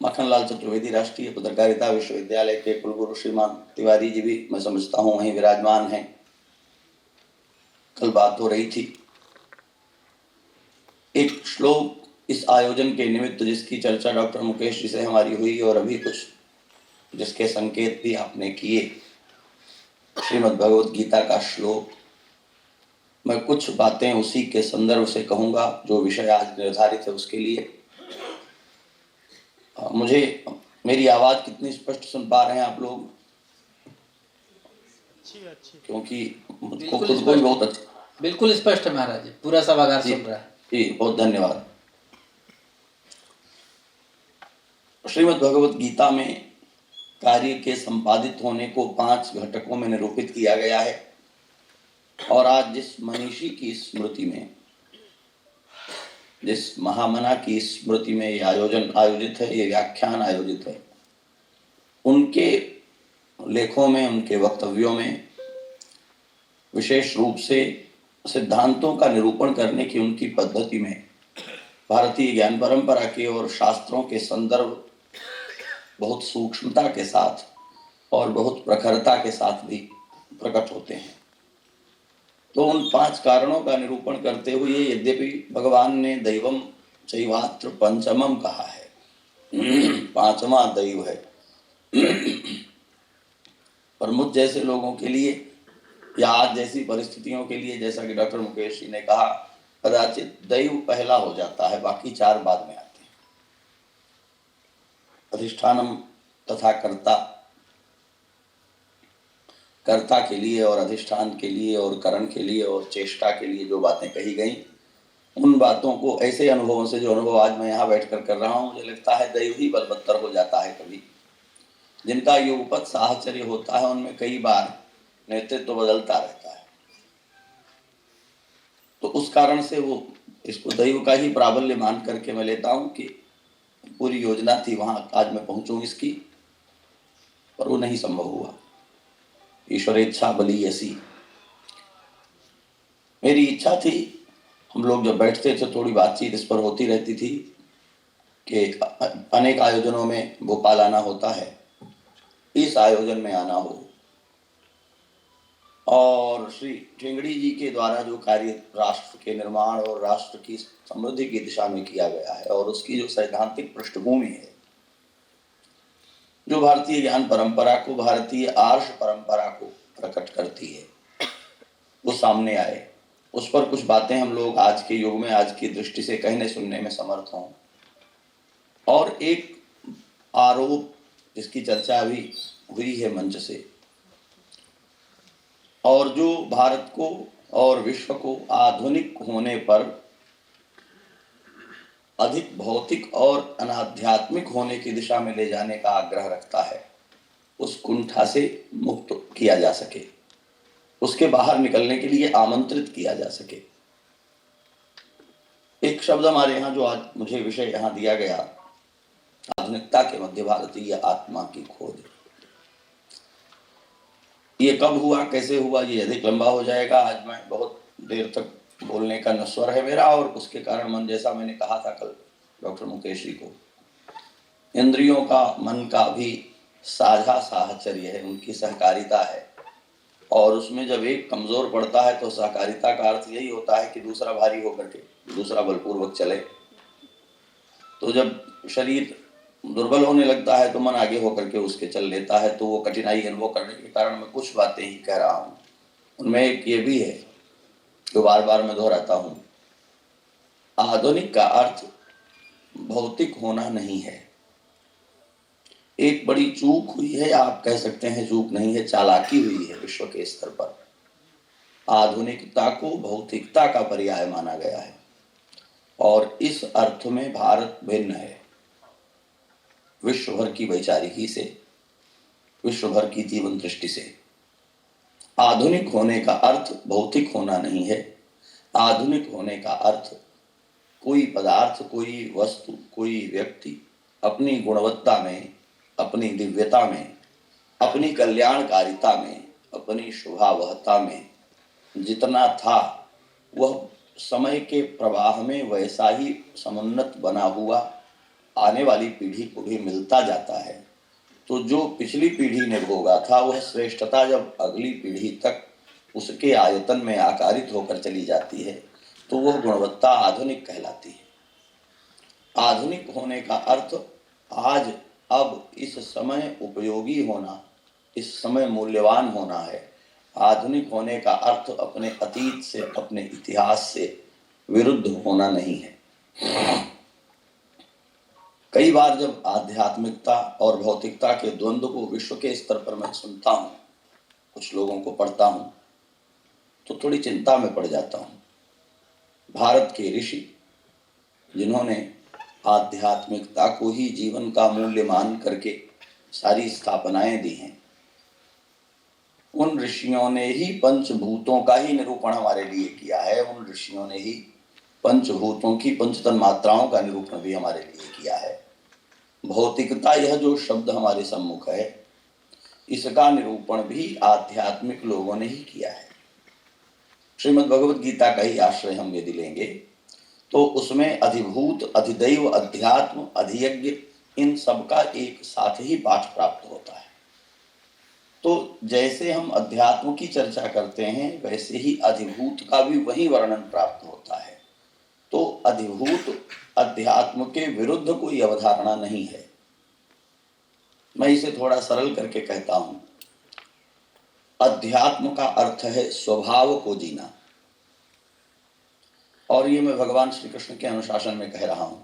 मक्खनलाल चतुर्वेदी राष्ट्रीय पत्रकारिता विश्वविद्यालय के कुलगुरु श्रीमान तिवारी जी भी मैं समझता हूँ वहीं विराजमान हैं। कल बात हो रही थी, एक श्लोक इस आयोजन के निमित्त जिसकी चर्चा डॉक्टर मुकेश जी से हमारी हुई और अभी कुछ जिसके संकेत भी आपने किए, श्रीमद् भगवत गीता का श्लोक। मैं कुछ बातें उसी के संदर्भ से कहूँगा जो विषय आज निर्धारित है उसके लिए। मुझे मेरी आवाज़ कितनी स्पष्ट सुन पा रहे हैं आप लोग? क्योंकि मुझको खुद को भी बहुत अच्छा, बिल्कुल स्पष्ट है महाराज, पूरा सभागार सुन रहा है जी। बहुत धन्यवाद। श्रीमद् भगवत गीता में कार्य के संपादित होने को 5 घटकों में निरूपित किया गया है और आज जिस मनीषी की स्मृति में, जिस महामना की स्मृति में ये आयोजन आयोजित है, ये व्याख्यान आयोजित है, उनके लेखों में, उनके वक्तव्यों में विशेष रूप से सिद्धांतों का निरूपण करने की उनकी पद्धति में भारतीय ज्ञान परंपरा के और शास्त्रों के संदर्भ बहुत सूक्ष्मता के साथ और बहुत प्रखरता के साथ भी प्रकट होते हैं। तो उन 5 कारणों का निरूपण करते हुए, यद्यपि भगवान ने दैवम चैवात्र पंचमम कहा है, 5वां दैव है, पर मुझ जैसे लोगों के लिए या आज जैसी परिस्थितियों के लिए, जैसा कि डॉक्टर मुकेश जी ने कहा, कदाचित दैव पहला हो जाता है, बाकी 4 बाद में आते हैं। अधिष्ठानम तथा कर्ता, कर्ता के लिए और अधिष्ठान के लिए और करण के लिए और चेष्टा के लिए जो बातें कही गई, उन बातों को ऐसे अनुभवों से, जो अनुभव आज मैं यहाँ बैठकर कर रहा हूँ, मुझे लगता है दैव ही बलवत्तर हो जाता है। कभी जिनका युगपत साहचर्य होता है उनमें कई बार नेतृत्व तो बदलता रहता है, तो उस कारण से वो इसको दैव का ही प्राबल्य मान करके मैं लेता हूँ कि पूरी योजना थी वहाँ आज मैं पहुँचूँ इसकी, पर वो नहीं संभव हुआ। ईश्वर इच्छा बली ऐसी। मेरी इच्छा थी, हम लोग जब बैठते थे थोड़ी बातचीत इस पर होती रहती थी कि अनेक आयोजनों में भोपाल आना होता है, इस आयोजन में आना हो और श्री ठेंगड़ी जी के द्वारा जो कार्य राष्ट्र के निर्माण और राष्ट्र की समृद्धि की दिशा में किया गया है और उसकी जो सैद्धांतिक पृष्ठभूमि है, जो भारतीय ज्ञान परंपरा को, भारतीय आर्ष परंपरा को प्रकट करती है, वो सामने आए। उस पर कुछ बातें हम लोग आज के युग में, आज की दृष्टि से कहने सुनने में समर्थ हों। और एक आरोप जिसकी चर्चा अभी हुई है मंच से, और जो भारत को और विश्व को आधुनिक होने पर अधिक भौतिक और अनाध्यात्मिक होने की दिशा में ले जाने का आग्रह रखता है, उस कुंठा से मुक्त किया जा सके, उसके बाहर निकलने के लिए आमंत्रित किया जा सके। एक शब्द हमारे यहाँ जो आज मुझे विषय यहाँ दिया गया, आधुनिकता के मध्य भारतीय आत्मा की खोज। ये कब हुआ, कैसे हुआ, ये अधिक लंबा हो जाएगा। आज मैं बहुत देर तक बोलने का नस्वर है मेरा, और उसके कारण मन, जैसा मैंने कहा था कल डॉक्टर मुकेश जी को, इंद्रियों का, मन का भी साझा साहचर्य है, उनकी सहकारिता है। और उसमें जब एक कमजोर पड़ता है तो सहकारिता का अर्थ यही होता है कि दूसरा भारी होकर के दूसरा बलपूर्वक चले। तो जब शरीर दुर्बल होने लगता है तो मन आगे होकर के उसके चल लेता है। तो वो कठिनाई अनुभव करने के कारण मैं कुछ बातें ही कह रहा हूँ। उनमें एक ये भी है जो बार बार मैं दोहराता हूँ, आधुनिक का अर्थ भौतिक होना नहीं है। एक बड़ी चूक हुई है, आप कह सकते हैं चूक नहीं है, चालाकी हुई है विश्व के स्तर पर। आधुनिकता को भौतिकता का पर्याय माना गया है और इस अर्थ में भारत भिन्न है विश्व भर की वैचारिकी से। विश्व भर की जीवन दृष्टि से। आधुनिक होने का अर्थ भौतिक होना नहीं है। आधुनिक होने का अर्थ कोई पदार्थ, कोई वस्तु, कोई व्यक्ति अपनी गुणवत्ता में, अपनी दिव्यता में, अपनी कल्याणकारिता में, अपनी शुभावहता में जितना था वह समय के प्रवाह में वैसा ही समुन्नत बना हुआ आने वाली पीढ़ी को भी मिलता जाता है। तो जो पिछली पीढ़ी ने भोगा था वह श्रेष्ठता जब अगली पीढ़ी तक उसके आयतन में आकारित होकर चली जाती है तो वह गुणवत्ता आधुनिक कहलाती है। आधुनिक होने का अर्थ आज, अब, इस समय उपयोगी होना, इस समय मूल्यवान होना है। आधुनिक होने का अर्थ अपने अतीत से, अपने इतिहास से विरुद्ध होना नहीं है। कई बार जब आध्यात्मिकता और भौतिकता के द्वंद्व को विश्व के स्तर पर मैं सुनता हूँ, कुछ लोगों को पढ़ता हूँ, तो थोड़ी चिंता में पड़ जाता हूँ। भारत के ऋषि जिन्होंने आध्यात्मिकता को ही जीवन का मूल्य मान करके सारी स्थापनाएं दी हैं, उन ऋषियों ने ही पंचभूतों का ही निरूपण हमारे लिए किया है। उन ऋषियों ने ही पंचभूतों की पंचतन मात्राओं का निरूपण भी हमारे लिए किया है। भौतिकता, यह जो शब्द हमारे सम्मुख है, इसका निरूपण भी आध्यात्मिक लोगों ने ही किया है। श्रीमद् भगवद गीता का ही आश्रय हम यदि लेंगे तो उसमें अधिभूत, अधिदैव, अध्यात्म, अधियज्ञ, इन सब का एक साथ ही पाठ प्राप्त होता है। तो जैसे हम अध्यात्म की चर्चा करते हैं वैसे ही अधिभूत का भी वही वर्णन प्राप्त होता है। तो अधिभूत अध्यात्म के विरुद्ध कोई अवधारणा नहीं है। मैं इसे थोड़ा सरल करके कहता हूं, अध्यात्म का अर्थ है स्वभाव को जीना। और ये मैं भगवान श्री कृष्ण के अनुशासन में कह रहा हूं।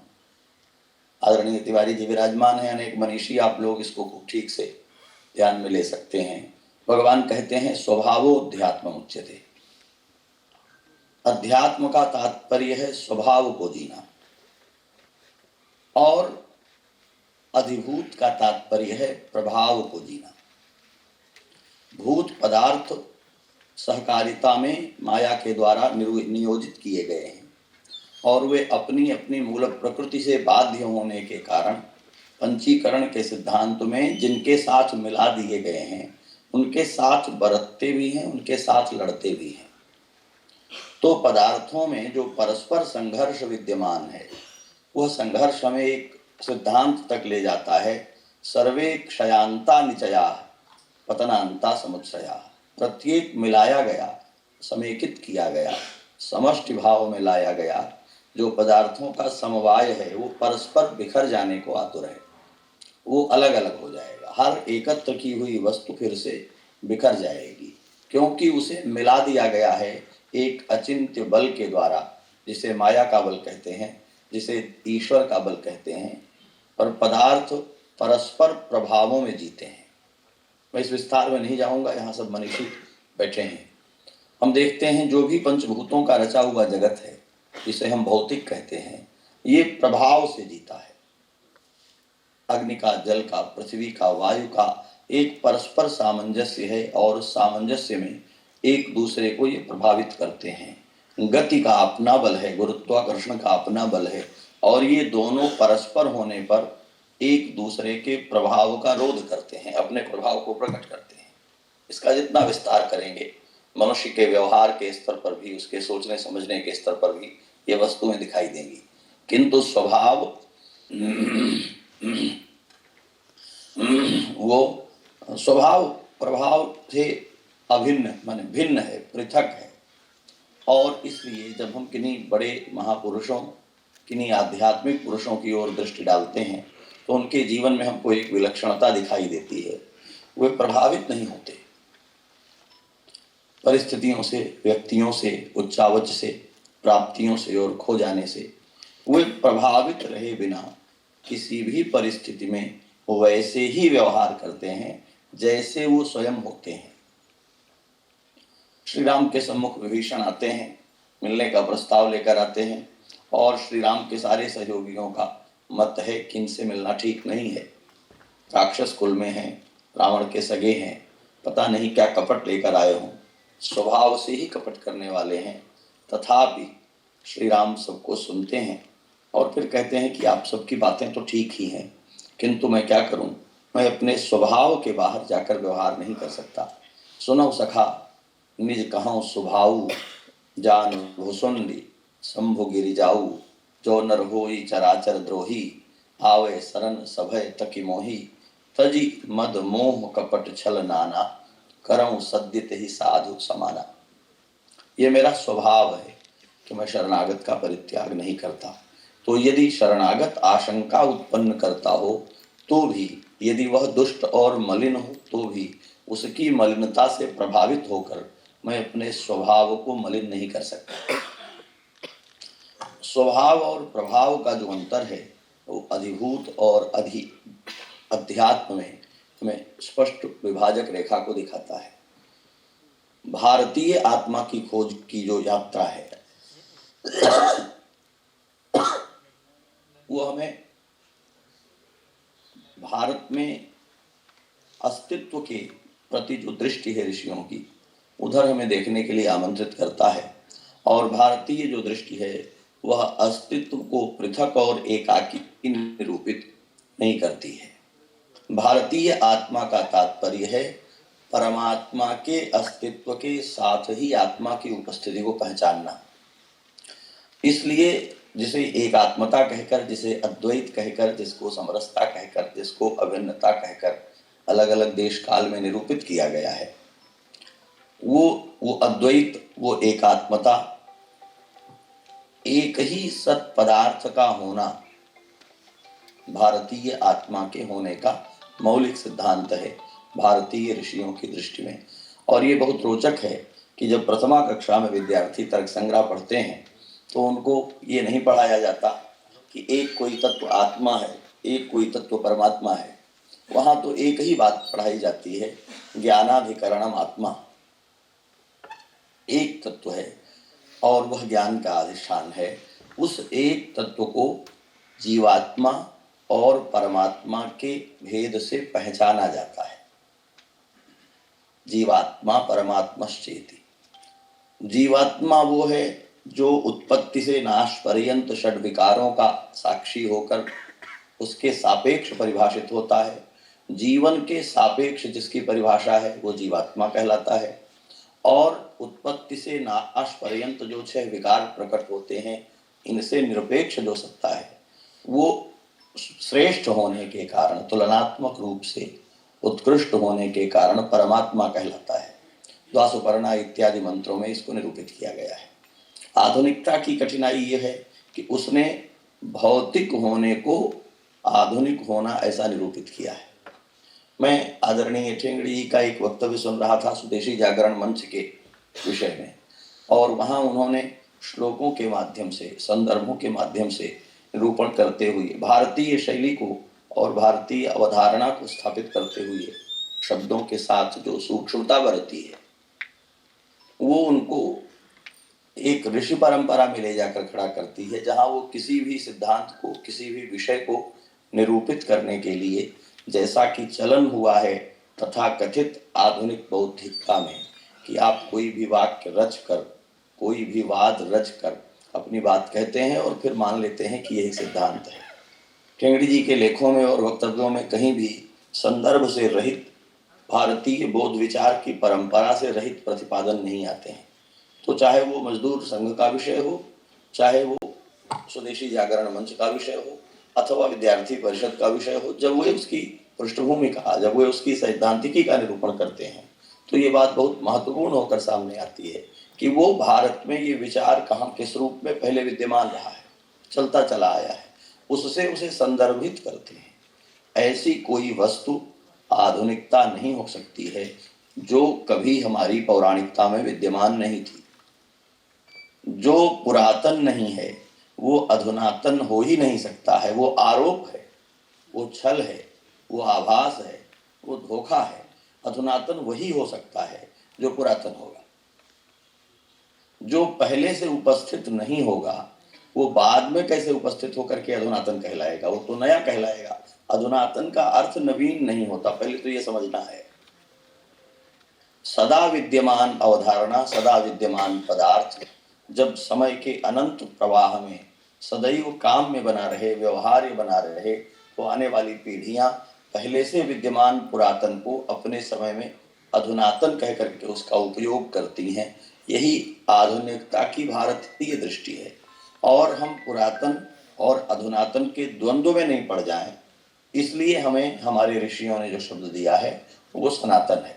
आदरणीय तिवारी जी विराजमान है, अनेक मनीषी, आप लोग इसको खूब ठीक से ध्यान में ले सकते हैं। भगवान कहते हैं स्वभावोध्यात्म उच्यते। अध्यात्म का तात्पर्य है स्वभाव को जीना, और अधिभूत का तात्पर्य है प्रभाव को जीना। भूत पदार्थ सहकारिता में माया के द्वारा नियोजित किए गए हैं और वे अपनी अपनी मूल प्रकृति से बाध्य होने के कारण पंचीकरण के सिद्धांत में जिनके साथ मिला दिए गए हैं उनके साथ बरतते भी हैं, उनके साथ लड़ते भी हैं। तो पदार्थों में जो परस्पर संघर्ष विद्यमान है वह संघर्ष हमें एक सिद्धांत तक ले जाता है, सर्वे क्षयांता निचया पतनांता समुच्चया। प्रत्येक मिलाया गया, समेकित किया गया, समष्टि भाव में लाया गया जो पदार्थों का समवाय है वो परस्पर बिखर जाने को आतुर है, वो अलग अलग हो जाएगा। हर एकत्र की हुई वस्तु फिर से बिखर जाएगी, क्योंकि उसे मिला दिया गया है एक अचिंत्य बल के द्वारा, जिसे माया का बल कहते हैं, जिसे ईश्वर का बल कहते हैं। पर पदार्थ परस्पर प्रभावों में जीते हैं। मैं इस विस्तार में नहीं जाऊंगा, यहाँ सब मनीषी बैठे हैं। हम देखते हैं जो भी पंचभूतों का रचा हुआ जगत है, जिसे हम भौतिक कहते हैं, ये प्रभाव से जीता है। अग्नि का, जल का, पृथ्वी का, वायु का एक परस्पर सामंजस्य है और सामंजस्य में एक दूसरे को ये प्रभावित करते हैं। गति का अपना बल है, गुरुत्वाकर्षण का अपना बल है, और ये दोनों परस्पर होने पर एक दूसरे के प्रभाव का रोध करते हैं, अपने प्रभाव को प्रकट करते हैं। इसका जितना विस्तार करेंगे मनुष्य के व्यवहार के स्तर पर भी, उसके सोचने समझने के स्तर पर भी ये वस्तुएं दिखाई देंगी। किंतु स्वभाव वो स्वभाव प्रभाव से अभिन्न माने भिन्न है, पृथक है। और इसलिए जब हम किन्हीं बड़े महापुरुषों, किन्हीं आध्यात्मिक पुरुषों की ओर दृष्टि डालते हैं तो उनके जीवन में हमको एक विलक्षणता दिखाई देती है। वे प्रभावित नहीं होते परिस्थितियों से, व्यक्तियों से, उच्चावच से, प्राप्तियों से और खो जाने से। वे प्रभावित रहे बिना किसी भी परिस्थिति में वैसे ही व्यवहार करते हैं जैसे वो स्वयं होते हैं। श्री राम के सम्मुख विभीषण आते हैं, मिलने का प्रस्ताव लेकर आते हैं, और श्री राम के सारे सहयोगियों का मत है कि इनसे मिलना ठीक नहीं है, राक्षस कुल में है, रावण के सगे हैं, पता नहीं क्या कपट लेकर आए हों, स्वभाव से ही कपट करने वाले हैं, तथापि श्री राम सबको सुनते हैं और फिर कहते हैं कि आप सबकी बातें तो ठीक ही हैं, किंतु मैं क्या करूं, मैं अपने स्वभाव के बाहर जाकर व्यवहार नहीं कर सकता। सुनो सखा निज कहूँ स्वभाव, जान भुसुंडी शंभु गिरि जाऊ, जो नर होई चराचर द्रोही, आवे शरण सभय तकी मोही, तजी मद मोह कपट छल नाना, करऊं सद्यत ही साधु समाना। ये मेरा स्वभाव है कि मैं शरणागत का परित्याग नहीं करता। तो यदि शरणागत आशंका उत्पन्न करता हो तो भी, यदि वह दुष्ट और मलिन हो तो भी, उसकी मलिनता से प्रभावित होकर मैं अपने स्वभाव को मलिन नहीं कर सकता। स्वभाव और प्रभाव का जो अंतर है वो अधिभूत और अध्यात्म में हमें स्पष्ट विभाजक रेखा को दिखाता है। भारतीय आत्मा की खोज की जो यात्रा है वो हमें भारत में अस्तित्व के प्रति जो दृष्टि है ऋषियों की, उधर हमें देखने के लिए आमंत्रित करता है। और भारतीय जो दृष्टि है वह अस्तित्व को पृथक और एकाकी निरूपित नहीं करती है। भारतीय आत्मा का तात्पर्य है परमात्मा के अस्तित्व के साथ ही आत्मा की उपस्थिति को पहचानना। इसलिए जिसे एकात्मता कहकर, जिसे अद्वैत कहकर, जिसको समरसता कहकर, जिसको अभिन्नता कहकर अलग अलग देश काल में निरूपित किया गया है, वो अद्वैत, वो एकात्मता, एक ही सत पदार्थ का होना भारतीय आत्मा के होने का मौलिक सिद्धांत है भारतीय ऋषियों की दृष्टि में। और ये बहुत रोचक है कि जब प्रथमा कक्षा में विद्यार्थी तर्क संग्रह पढ़ते हैं तो उनको ये नहीं पढ़ाया जाता कि एक कोई तत्व आत्मा है, एक कोई तत्व परमात्मा है। वहाँ तो एक ही बात पढ़ाई जाती है, ज्ञानाधिकरणम आत्मा, एक तत्व है और वह ज्ञान का अधिष्ठान है। उस एक तत्व को जीवात्मा और परमात्मा के भेद से पहचाना जाता है। जीवात्मा परमात्मश्चेति। जीवात्मा वो है जो उत्पत्ति से नाश पर्यंत षड विकारों का साक्षी होकर उसके सापेक्ष परिभाषित होता है। जीवन के सापेक्ष जिसकी परिभाषा है वो जीवात्मा कहलाता है। और उत्पत्ति से नाश पर्यंत जो 6 विकार प्रकट होते हैं, इनसे निरपेक्ष जो सत्ता है वो श्रेष्ठ होने के कारण, तुलनात्मक रूप से उत्कृष्ट होने के कारण परमात्मा कहलाता है। द्वासुपर्णा इत्यादि मंत्रों में इसको निरूपित किया गया है। आधुनिकता की कठिनाई ये है कि उसने भौतिक होने को आधुनिक होना ऐसा निरूपित किया है। मैं आदरणीय ठेंगड़ी जी का एक वक्तव्य सुन रहा था स्वदेशी जागरण मंच के विषय में, और वहाँ उन्होंने श्लोकों के माध्यम से, संदर्भों के माध्यम से निरूपण करते हुए भारतीय शैली को और भारतीय अवधारणा को स्थापित करते हुए शब्दों के साथ जो सूक्ष्मता बरती है वो उनको एक ऋषि परंपरा में ले जाकर खड़ा करती है, जहाँ वो किसी भी सिद्धांत को, किसी भी विषय को निरूपित करने के लिए, जैसा कि चलन हुआ है तथा कथित आधुनिक बौद्धिकता में कि आप कोई भी वाक्य रच कर, कोई भी वाद रच कर अपनी बात कहते हैं और फिर मान लेते हैं कि यही सिद्धांत है। ठेंगड़ी जी के लेखों में और वक्तव्यों में कहीं भी संदर्भ से रहित, भारतीय बौद्ध विचार की परंपरा से रहित प्रतिपादन नहीं आते हैं। तो चाहे वो मजदूर संघ का विषय हो, चाहे वो स्वदेशी जागरण मंच का विषय हो, अथवा विद्यार्थी परिषद का विषय हो, जब वे उसकी पृष्ठभूमि का, जब वे उसकी सैद्धांतिकी का निरूपण करते हैं तो ये बात बहुत महत्वपूर्ण होकर सामने आती है कि वो भारत में ये विचार कहाँ, किस रूप में पहले विद्यमान रहा है, चलता चला आया है, उससे उसे संदर्भित करते हैं। ऐसी कोई वस्तु आधुनिकता नहीं हो सकती है जो कभी हमारी पौराणिकता में विद्यमान नहीं थी। जो पुरातन नहीं है वो अधुनातन हो ही नहीं सकता है। वो आरोप है, वो छल है, वो आभास है, वो धोखा है। अधुनातन वही हो सकता है जो पुरातन होगा। जो पहले से उपस्थित नहीं होगा वो बाद में कैसे उपस्थित होकर के अधुनातन कहलाएगा? वो तो नया कहलाएगा। अधुनातन का अर्थ नवीन नहीं होता, पहले तो ये समझना है। सदा विद्यमान अवधारणा, सदा विद्यमान पदार्थ जब समय के अनंत प्रवाह में सदैव काम में बना रहे, व्यवहार्य बना रहे, तो आने वाली पीढ़ियां पहले से विद्यमान पुरातन को अपने समय में अधुनातन कह करके उसका उपयोग करती हैं। यही आधुनिकता की भारतीय दृष्टि है। और हम पुरातन और अधुनातन के द्वंद्व में नहीं पड़ जाएं, इसलिए हमें हमारे ऋषियों ने जो शब्द दिया है वो सनातन है।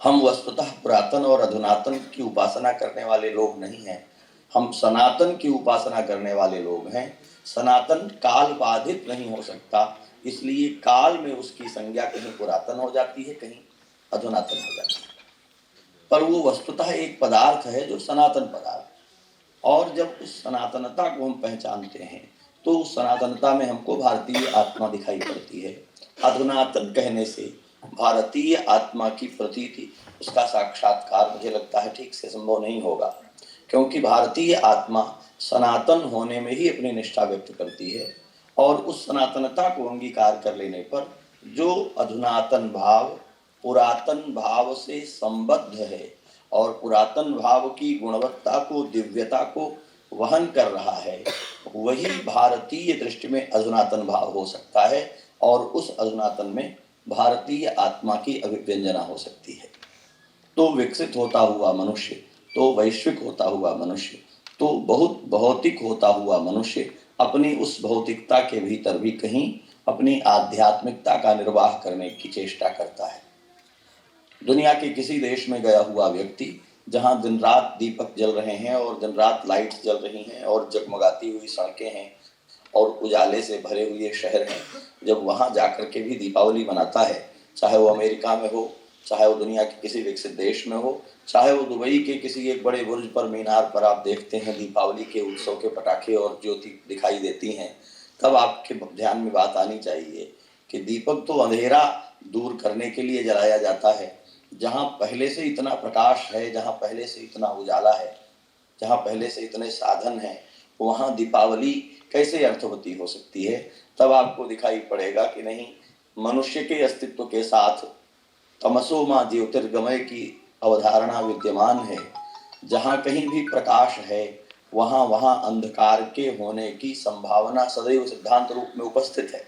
हम वस्तुतः पुरातन और अधुनातन की उपासना करने वाले लोग नहीं हैं, हम सनातन की उपासना करने वाले लोग हैं। सनातन काल बाधित नहीं हो सकता, इसलिए काल में उसकी संज्ञा कहीं पुरातन हो जाती है, कहीं अधुनातन हो जाती है, पर वो वस्तुतः एक पदार्थ है जो सनातन पदार्थ। और जब उस सनातनता को हम पहचानते हैं तो उस सनातनता में हमको भारतीय आत्मा दिखाई पड़ती है। अधुनातन कहने से भारतीय आत्मा की प्रतीति, उसका साक्षात्कार मुझे लगता है ठीक से संभव नहीं होगा, क्योंकि भारतीय आत्मा सनातन होने में ही अपनी निष्ठा व्यक्त करती है। और उस सनातनता को अंगीकार कर लेने पर जो अधुनातन भाव पुरातन भाव से संबद्ध है और पुरातन भाव की गुणवत्ता को, दिव्यता को वहन कर रहा है, वही भारतीय दृष्टि में अधुनातन भाव हो सकता है। और उस अधुनातन में भारतीय आत्मा की अभिव्यंजना हो सकती है। तो विकसित होता हुआ मनुष्य, तो वैश्विक होता हुआ मनुष्य, तो बहुत भौतिक होता हुआ मनुष्य अपनी उस भौतिकता के भीतर भी कहीं अपनी आध्यात्मिकता का निर्वाह करने की चेष्टा करता है। दुनिया के किसी देश में गया हुआ व्यक्ति जहां दिन रात दीपक जल रहे हैं और दिन रात लाइट्स जल रही हैं और जगमगाती हुई सड़कें हैं और उजाले से भरे हुए शहर हैं, जब वहां जाकर के भी दीपावली मनाता है, चाहे वो अमेरिका में हो, चाहे वो दुनिया के किसी विकसित देश में हो, चाहे वो दुबई के किसी एक बड़े बुर्ज पर, मीनार पर आप देखते हैं दीपावली के उत्सव के पटाखे और ज्योति दिखाई देती हैं, तब आपके ध्यान में बात आनी चाहिए कि दीपक तो अंधेरा दूर करने के लिए जलाया जाता है। जहाँ पहले से इतना प्रकाश है, जहाँ पहले से इतना उजाला है, जहाँ पहले से इतने साधन हैं, वहाँ दीपावली कैसे अर्थवती हो सकती है? तब आपको दिखाई पड़ेगा कि नहीं, मनुष्य के अस्तित्व के साथ तमसो मां ज्योतिर्गमय की अवधारणा विद्यमान है। जहाँ कहीं भी प्रकाश है वहाँ वहाँ अंधकार के होने की संभावना सदैव सिद्धांत रूप में उपस्थित है।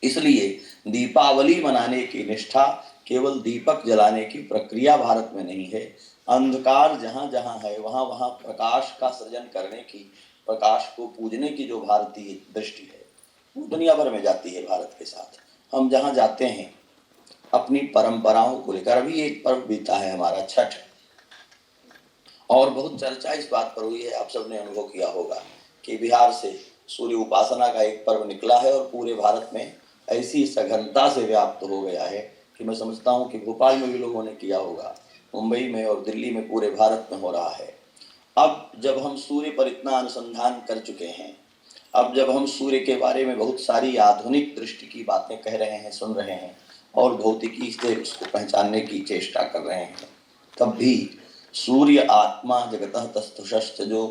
इसलिए दीपावली मनाने की निष्ठा केवल दीपक जलाने की प्रक्रिया भारत में नहीं है। अंधकार जहाँ जहाँ है वहाँ वहाँ प्रकाश का सृजन करने की, प्रकाश को पूजने की जो भारतीय दृष्टि है वो दुनिया भर में जाती है भारत के साथ। हम जहाँ जाते हैं अपनी परंपराओं को लेकर, अभी एक पर्व बीता है हमारा छठ, और बहुत चर्चा इस बात पर हुई है, आप सबने अनुभव किया होगा कि बिहार से सूर्य उपासना का एक पर्व निकला है और पूरे भारत में ऐसी सघनता से व्याप्त हो गया है कि मैं समझता हूँ कि भोपाल में भी लोगों ने किया होगा, मुंबई में और दिल्ली में, पूरे भारत में हो रहा है। अब जब हम सूर्य पर इतना अनुसंधान कर चुके हैं, अब जब हम सूर्य के बारे में बहुत सारी आधुनिक दृष्टि की बातें कह रहे हैं, सुन रहे हैं और भौतिकी से उसको पहचानने की चेष्टा कर रहे हैं, तब भी सूर्य आत्मा जगतः तस्थुषश्च जो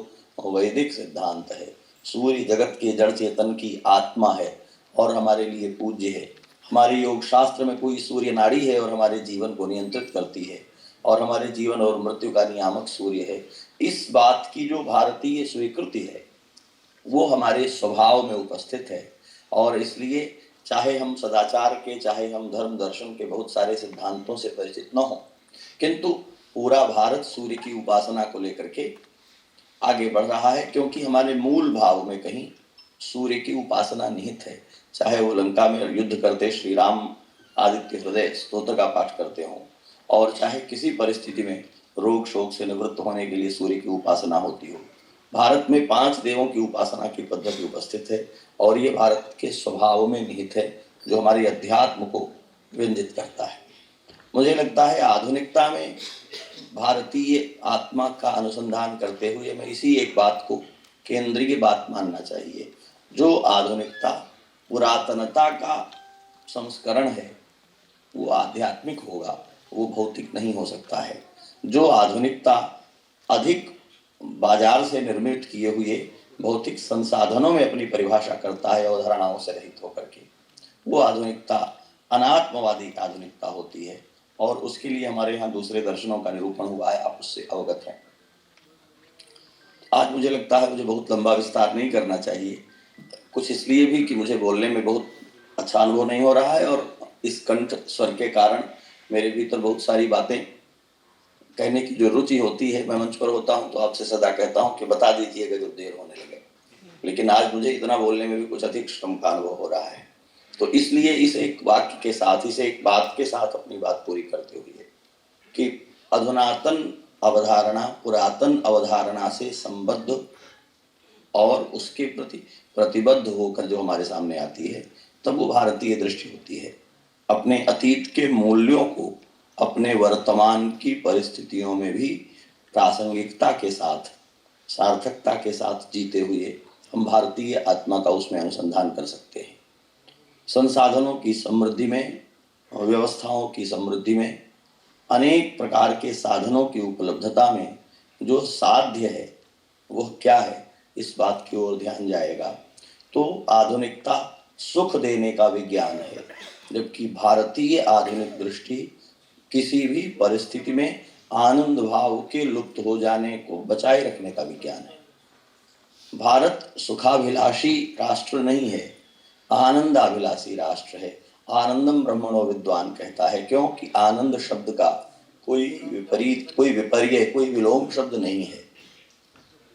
वैदिक सिद्धांत है, सूर्य जगत के जड़ चेतन की आत्मा है और हमारे लिए पूज्य है। हमारे योग शास्त्र में कोई सूर्य नाड़ी है और हमारे जीवन को नियंत्रित करती है और हमारे जीवन और मृत्यु का नियामक सूर्य है। इस बात की जो भारतीय स्वीकृति है वो हमारे स्वभाव में उपस्थित है। और इसलिए चाहे हम सदाचार के, चाहे हम धर्म दर्शन के बहुत सारे सिद्धांतों से परिचित न हो, किंतु पूरा भारत सूर्य की उपासना को लेकर के आगे बढ़ रहा है, क्योंकि हमारे मूल भाव में कहीं सूर्य की उपासना निहित है। चाहे वो लंका में युद्ध करते श्री राम आदित्य हृदय स्तोत्र का पाठ करते हों, और चाहे किसी परिस्थिति में रोग शोक से निवृत्त होने के लिए सूर्य की उपासना होती हो, भारत में 5 देवों की उपासना की पद्धति उपस्थित है और ये भारत के स्वभाव में निहित है, जो हमारे अध्यात्म को व्यंजित करता है। मुझे लगता है आधुनिकता में भारतीय आत्मा का अनुसंधान करते हुए मैं इसी एक बात को केंद्रीय बात मानना चाहिए, जो आधुनिकता पुरातनता का संस्करण है वो आध्यात्मिक होगा, वो भौतिक नहीं हो सकता है। जो आधुनिकता अधिक बाजार से निर्मित किए हुए भौतिक संसाधनों में अपनी परिभाषा करता है अवधारणाओं से रहित होकर के, वो आधुनिकता अनात्मवादी आधुनिकता होती है। और उसके लिए हमारे यहाँ दूसरे दर्शनों का निरूपण हुआ है, आप उससे अवगत हैं। आज मुझे लगता है मुझे बहुत लंबा विस्तार नहीं करना चाहिए, कुछ इसलिए भी कि मुझे बोलने में बहुत अच्छा अनुभव नहीं हो रहा है और इस कंठ स्वर के कारण मेरे भीतर बहुत सारी बातें कहने की जो रुचि होती है, मैं मंच पर होता हूं तो आपसे सदा कहता हूं कि बता दीजिएगा जब देर होने लगे, लेकिन आज मुझे इतना बोलने में भी कुछ अधिक श्रम का अनुभव हो रहा है। तो इसलिए इस एक वाक्य के साथ, इस एक बात के साथ अपनी बात पूरी करते हुए कि अधुनातन अवधारणा पुरातन अवधारणा से संबद्ध और उसके प्रति प्रतिबद्ध होकर जो हमारे सामने आती है, तब वो भारतीय दृष्टि होती है। अपने अतीत के मूल्यों को अपने वर्तमान की परिस्थितियों में भी प्रासंगिकता के साथ, सार्थकता के साथ जीते हुए हम भारतीय आत्मा का उसमें अनुसंधान कर सकते हैं। संसाधनों की समृद्धि में, व्यवस्थाओं की समृद्धि में, अनेक प्रकार के साधनों की उपलब्धता में जो साध्य है वह क्या है, इस बात की ओर ध्यान जाएगा तो आधुनिकता सुख देने का विज्ञान है, जबकि भारतीय आधुनिक दृष्टि किसी भी परिस्थिति में आनंद भाव के लुप्त हो जाने को बचाए रखने का विज्ञान है। भारत सुखाभिलाषी राष्ट्र नहीं है, आनंदाभिलाषी राष्ट्र है। आनंदम ब्रह्मणो विद्वान कहता है, क्योंकि आनंद शब्द का कोई विपरीत, कोई विपर्य, कोई विलोम शब्द नहीं है।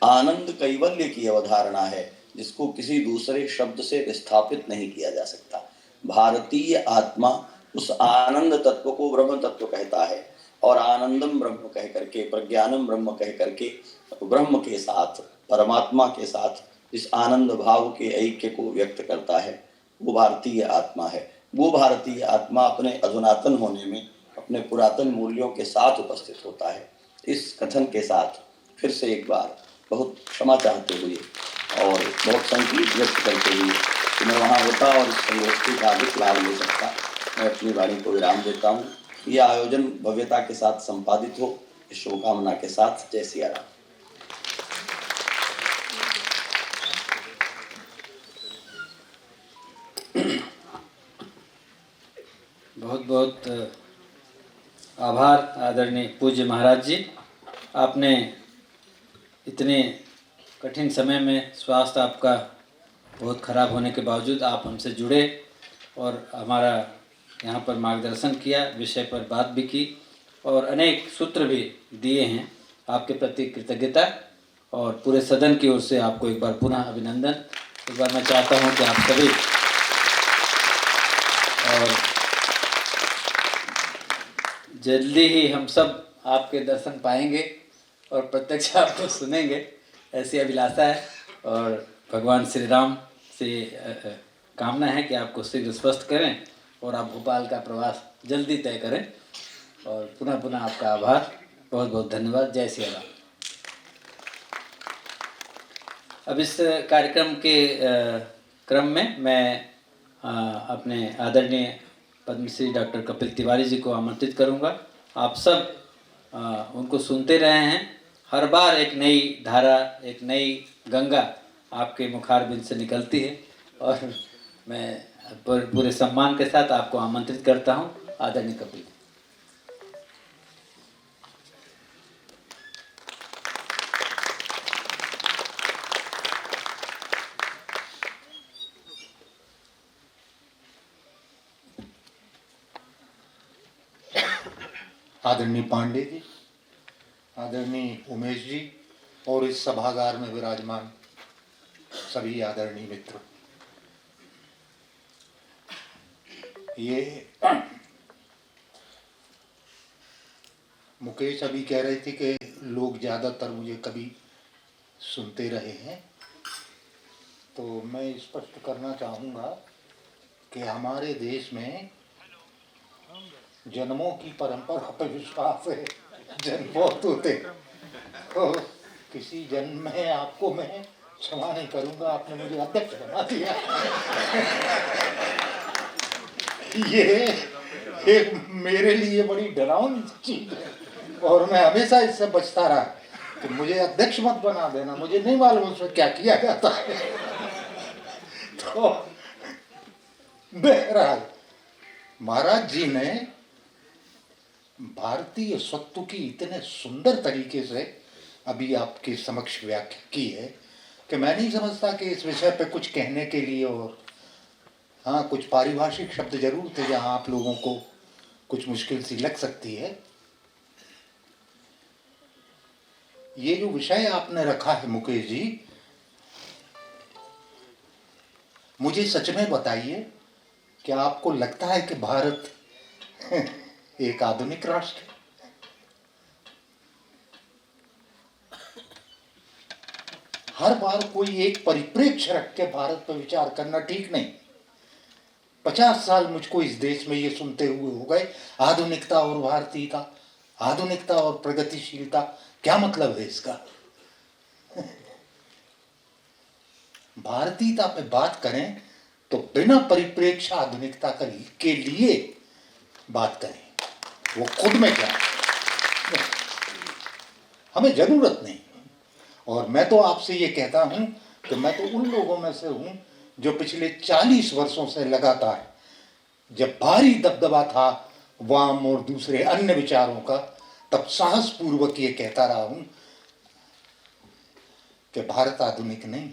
आनंद कैवल्य की अवधारणा है जिसको किसी दूसरे शब्द से विस्थापित नहीं किया जा सकता। भारतीय आत्मा उस आनंद तत्व को ब्रह्म तत्व कहता है और आनंदम ब्रह्म कह करके, प्रज्ञानम ब्रह्म कह करके ब्रह्म के साथ, परमात्मा के साथ इस आनंद भाव के ऐक्य को व्यक्त करता है, वो भारतीय आत्मा है। वो भारतीय आत्मा अपने अधुनातन होने में अपने पुरातन मूल्यों के साथ उपस्थित होता है। इस कथन के साथ फिर से एक बार बहुत क्षमा चाहते हुए और बहुत संकीर्ण व्यक्त करते हुए कि मैं वहाँ होता और इस संगोष्ठी का अधिक लाभ ले सकता, मैं अपनी वाणी को विराम देता हूँ। ये आयोजन भव्यता के साथ संपादित हो, इस शुभकामना के साथ। जय सिया राम। बहुत बहुत आभार आदरणीय पूज्य महाराज जी। आपने इतने कठिन समय में स्वास्थ्य आपका बहुत खराब होने के बावजूद आप हमसे जुड़े और हमारा यहाँ पर मार्गदर्शन किया, विषय पर बात भी की और अनेक सूत्र भी दिए हैं। आपके प्रति कृतज्ञता और पूरे सदन की ओर से आपको एक बार पुनः अभिनंदन। एक बार मैं चाहता हूँ कि आप सभी और जल्दी ही हम सब आपके दर्शन पाएंगे और प्रत्यक्ष आपको सुनेंगे, ऐसी अभिलाषा है और भगवान श्री राम से कामना है कि आपको शीघ्र स्वस्थ करें और आप भोपाल का प्रवास जल्दी तय करें। और पुनः पुनः आपका आभार, बहुत बहुत धन्यवाद। जय श्री राम। अब इस कार्यक्रम के क्रम में मैं अपने आदरणीय पद्मश्री डॉक्टर कपिल तिवारी जी को आमंत्रित करूंगा। आप सब उनको सुनते रहे हैं, हर बार एक नई धारा, एक नई गंगा आपके मुखारबिंद से निकलती है और मैं पूरे सम्मान के साथ आपको आमंत्रित करता हूं। आदरणीय कपिल। आदरणीय पांडे जी, आदरणीय उमेश जी और इस सभागार में विराजमान सभी आदरणीय मित्र, ये मुकेश अभी कह रहे थे कि लोग ज़्यादातर मुझे कभी सुनते रहे हैं, तो मैं स्पष्ट करना चाहूँगा कि हमारे देश में जन्मों की परंपरा पर विश्वास है। जन्म बहुत होते, तो किसी जन्म में आपको मैं क्षमा नहीं करूँगा, आपने मुझे अध्यक्ष बना दिया। ये मेरे लिए बड़ी डरावनी चीज है और मैं हमेशा इससे बचता रहा कि मुझे अध्यक्ष मत बना देना, मुझे नहीं मालूम उसमें क्या किया जाता है। तो बहरहाल महाराज जी ने भारतीय सत्व की इतने सुंदर तरीके से अभी आपके समक्ष व्याख्या की है कि मैं नहीं समझता कि इस विषय पे कुछ कहने के लिए, और हाँ कुछ पारिभाषिक शब्द जरूर थे जहाँ आप लोगों को कुछ मुश्किल सी लग सकती है। ये जो विषय आपने रखा है मुकेश जी, मुझे सच में बताइए, क्या आपको लगता है कि भारत एक आधुनिक राष्ट्र है? हर बार कोई एक परिप्रेक्ष्य रख के भारत पर विचार करना ठीक नहीं। 50 साल मुझको इस देश में ये सुनते हुए हो गए, आधुनिकता और भारतीयता, आधुनिकता और प्रगतिशीलता, क्या मतलब है इसका? भारतीयता पे बात करें तो बिना परिप्रेक्ष्य आधुनिकता के लिए बात करें, वो खुद में क्या है, हमें जरूरत नहीं। और मैं तो आपसे ये कहता हूं कि मैं तो उन लोगों में से हूं जो पिछले 40 वर्षों से लगातार, जब भारी दबदबा था वाम और दूसरे अन्य विचारों का, तब साहस पूर्वक ये कहता रहा हूं कि भारत आधुनिक नहीं,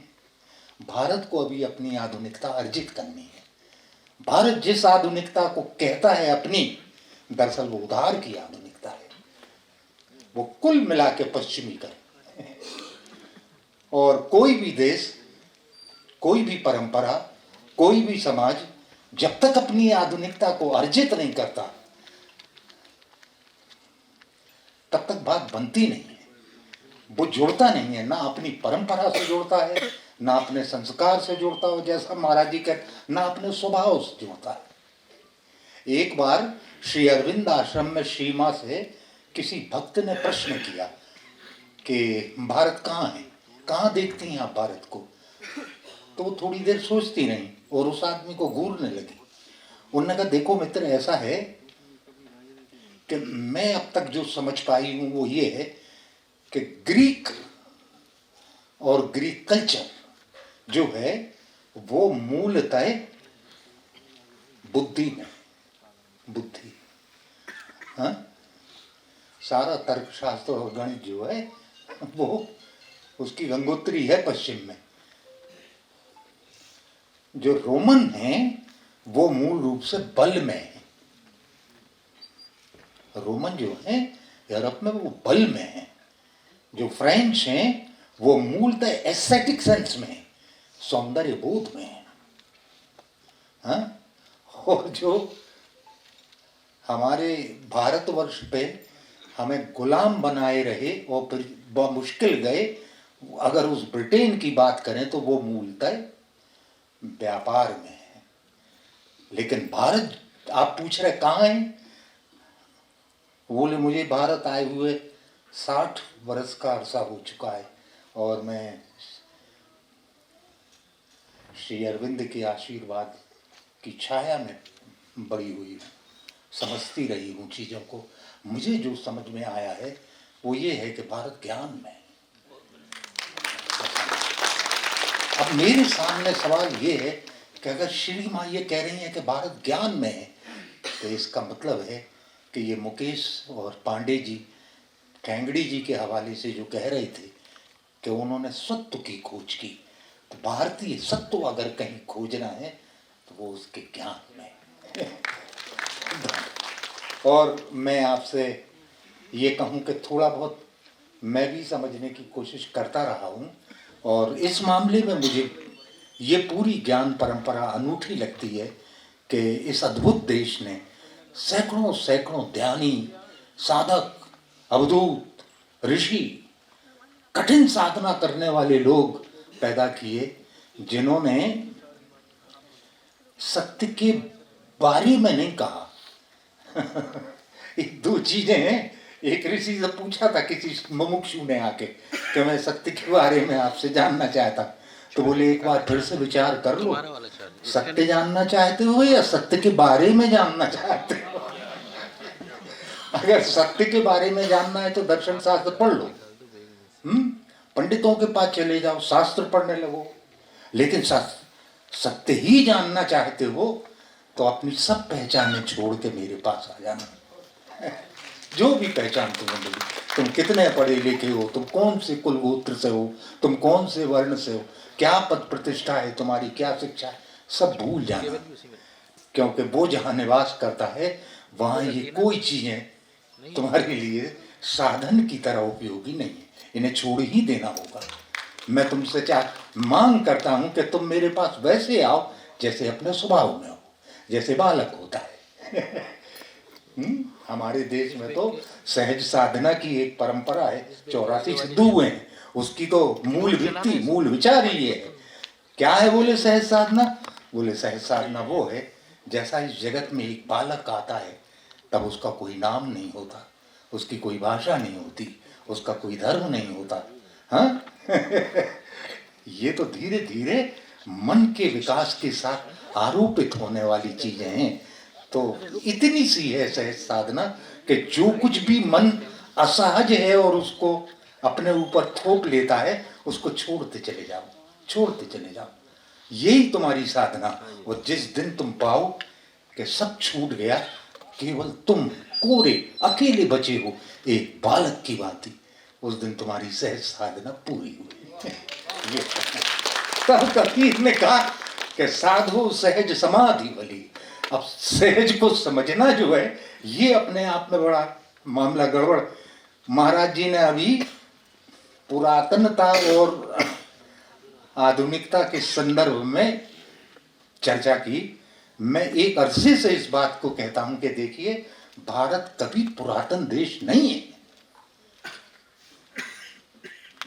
भारत को अभी अपनी आधुनिकता अर्जित करनी है। भारत जिस आधुनिकता को कहता है अपनी, दरअसल वो उधार की आधुनिकता है, वो कुल मिला के पश्चिमीकरण। और कोई भी देश, कोई भी परंपरा, कोई भी समाज जब तक अपनी आधुनिकता को अर्जित नहीं करता, तब तक बात बनती नहीं है, वो जुड़ता नहीं है, ना अपनी परंपरा से जुड़ता है, ना अपने संस्कार से जुड़ता हो जैसा महाराज जी कहते, ना अपने स्वभाव से जुड़ता है। एक बार श्री अरविंद आश्रम में श्री मां से किसी भक्त ने प्रश्न किया कि भारत कहाँ है, कहाँ देखती हैं आप भारत को? तो वो थोड़ी देर सोचती रही और उस आदमी को घूरने लगी। उन्होंने कहा, देखो मित्र, ऐसा है कि मैं अब तक जो समझ पाई हूं वो ये है कि ग्रीक और ग्रीक कल्चर जो है वो मूलतः बुद्धि में, बुद्धि, हाँ, सारा तर्कशास्त्र और गणित जो है वो उसकी गंगोत्री है पश्चिम में। जो रोमन हैं वो मूल रूप से बल में है, रोमन जो है यूरोप में वो बल में है। जो फ्रेंच हैं वो मूलतः एस्थेटिक सेंस में, सौंदर्य बोध में है, हाँ? और जो हमारे भारतवर्ष पे हमें गुलाम बनाए रहे और फिर मुश्किल गए, अगर उस ब्रिटेन की बात करें तो वो मूलतः व्यापार में है। लेकिन भारत, आप पूछ रहे कहाँ है, बोले मुझे भारत आए हुए 60 वर्ष का अरसा हो चुका है और मैं श्री अरविंद के आशीर्वाद की छाया में बड़ी हुई, समझती रही हूँ चीज़ों को। मुझे जो समझ में आया है वो ये है कि भारत ज्ञान में है। अब मेरे सामने सवाल ये है कि अगर श्री माँ ये कह रही हैं कि भारत ज्ञान में है, तो इसका मतलब है कि ये मुकेश और पांडे जी, कैंगड़ी जी के हवाले से जो कह रहे थे कि उन्होंने सत्व की खोज की, तो भारतीय सत्व अगर कहीं खोजना है तो वो उसके ज्ञान में है। और मैं आपसे ये कहूँ कि थोड़ा बहुत मैं भी समझने की कोशिश करता रहा हूँ, और इस मामले में मुझे ये पूरी ज्ञान परंपरा अनूठी लगती है कि इस अद्भुत देश ने सैकड़ों सैकड़ों ध्यानी, साधक, अवधूत, ऋषि, कठिन साधना करने वाले लोग पैदा किए, जिन्होंने सत्य के बारे में नहीं कहा। एक दो चीजें हैं, एक ऋषि से पूछा था किसी मुमुक्षु ने आके कि मैं सत्य के बारे में आपसे जानना चाहता, तो बोले एक बार फिर से विचार कर लो, सत्य जानना चाहते हो या सत्य के बारे में जानना चाहते हो? अगर सत्य के बारे में जानना है तो दर्शन शास्त्र पढ़ लो, पंडितों के पास चले जाओ, शास्त्र पढ़ने लगो, लेकिन सत्य ही जानना चाहते हो तो अपनी सब पहचानें छोड़ के मेरे पास आ जाना। जो भी पहचान तुम्हें मिली, तुम कितने पढ़े लिखे हो, तुम कौन से कुल गोत्र से हो, तुम कौन से वर्ण से हो, क्या पद प्रतिष्ठा है तुम्हारी, क्या शिक्षा है, सब भूल जाना, क्योंकि वो जहाँ निवास करता है वहाँ ये कोई चीजें तुम्हारे लिए साधन की तरह उपयोगी नहीं है, इन्हें छोड़ ही देना होगा। मैं तुमसे मांग करता हूं कि तुम मेरे पास वैसे आओ जैसे अपने स्वभाव में हो, जैसे बालक होता है। हमारे देश में तो सहज साधना की एक परंपरा है, 84 सिद्धू हुए हैं, उसकी तो मूल भित्ति, मूल विचार ही है। क्या है बोले सहज साधना? बोले सहज साधना वो है जैसा इस जगत में एक बालक आता है तब उसका कोई नाम नहीं होता, उसकी कोई भाषा नहीं होती, उसका कोई धर्म नहीं होता। हाँ ये तो धीरे धीरे मन के विकास के साथ आरोपित होने वाली चीजें हैं। तो इतनी सी है सहज साधना कि जो कुछ भी मन असहज है और उसको अपने ऊपर थोप लेता है उसको छोड़ते चले जाओ, छोड़ते चले जाओ, यही तुम्हारी साधना। और जिस दिन तुम पाओ कि सब छूट गया, केवल तुम कोरे अकेले बचे हो एक बालक की भांति, उस दिन तुम्हारी सहज साधना पूरी हुई। ये तब कबीर ने कहा कि साधु सहज समाधि भली। अब सहज को समझना जो है ये अपने आप में बड़ा मामला गड़बड़। महाराज जी ने अभी पुरातनता और आधुनिकता के संदर्भ में चर्चा की। मैं एक अरसे से इस बात को कहता हूं कि देखिए, भारत कभी पुरातन देश नहीं है।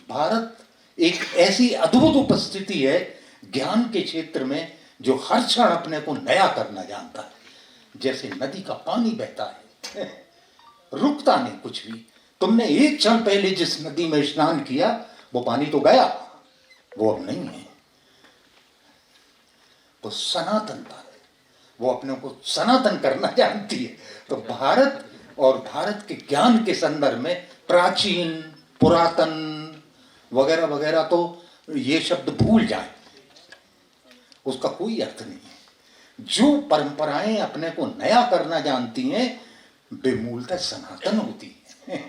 भारत एक ऐसी अद्भुत उपस्थिति है ज्ञान के क्षेत्र में जो हर क्षण अपने को नया करना जानता है। जैसे नदी का पानी बहता है, रुकता नहीं कुछ भी। तुमने एक क्षण पहले जिस नदी में स्नान किया वो पानी तो गया, वो अब नहीं है। वो सनातनता है, वो अपने को सनातन करना जानती है। तो भारत और भारत के ज्ञान के संदर्भ में प्राचीन, पुरातन वगैरह वगैरह तो ये शब्द भूल जाए, उसका कोई अर्थ नहीं है। जो परंपराएं अपने को नया करना जानती हैं वे मूलतः सनातन होती हैं,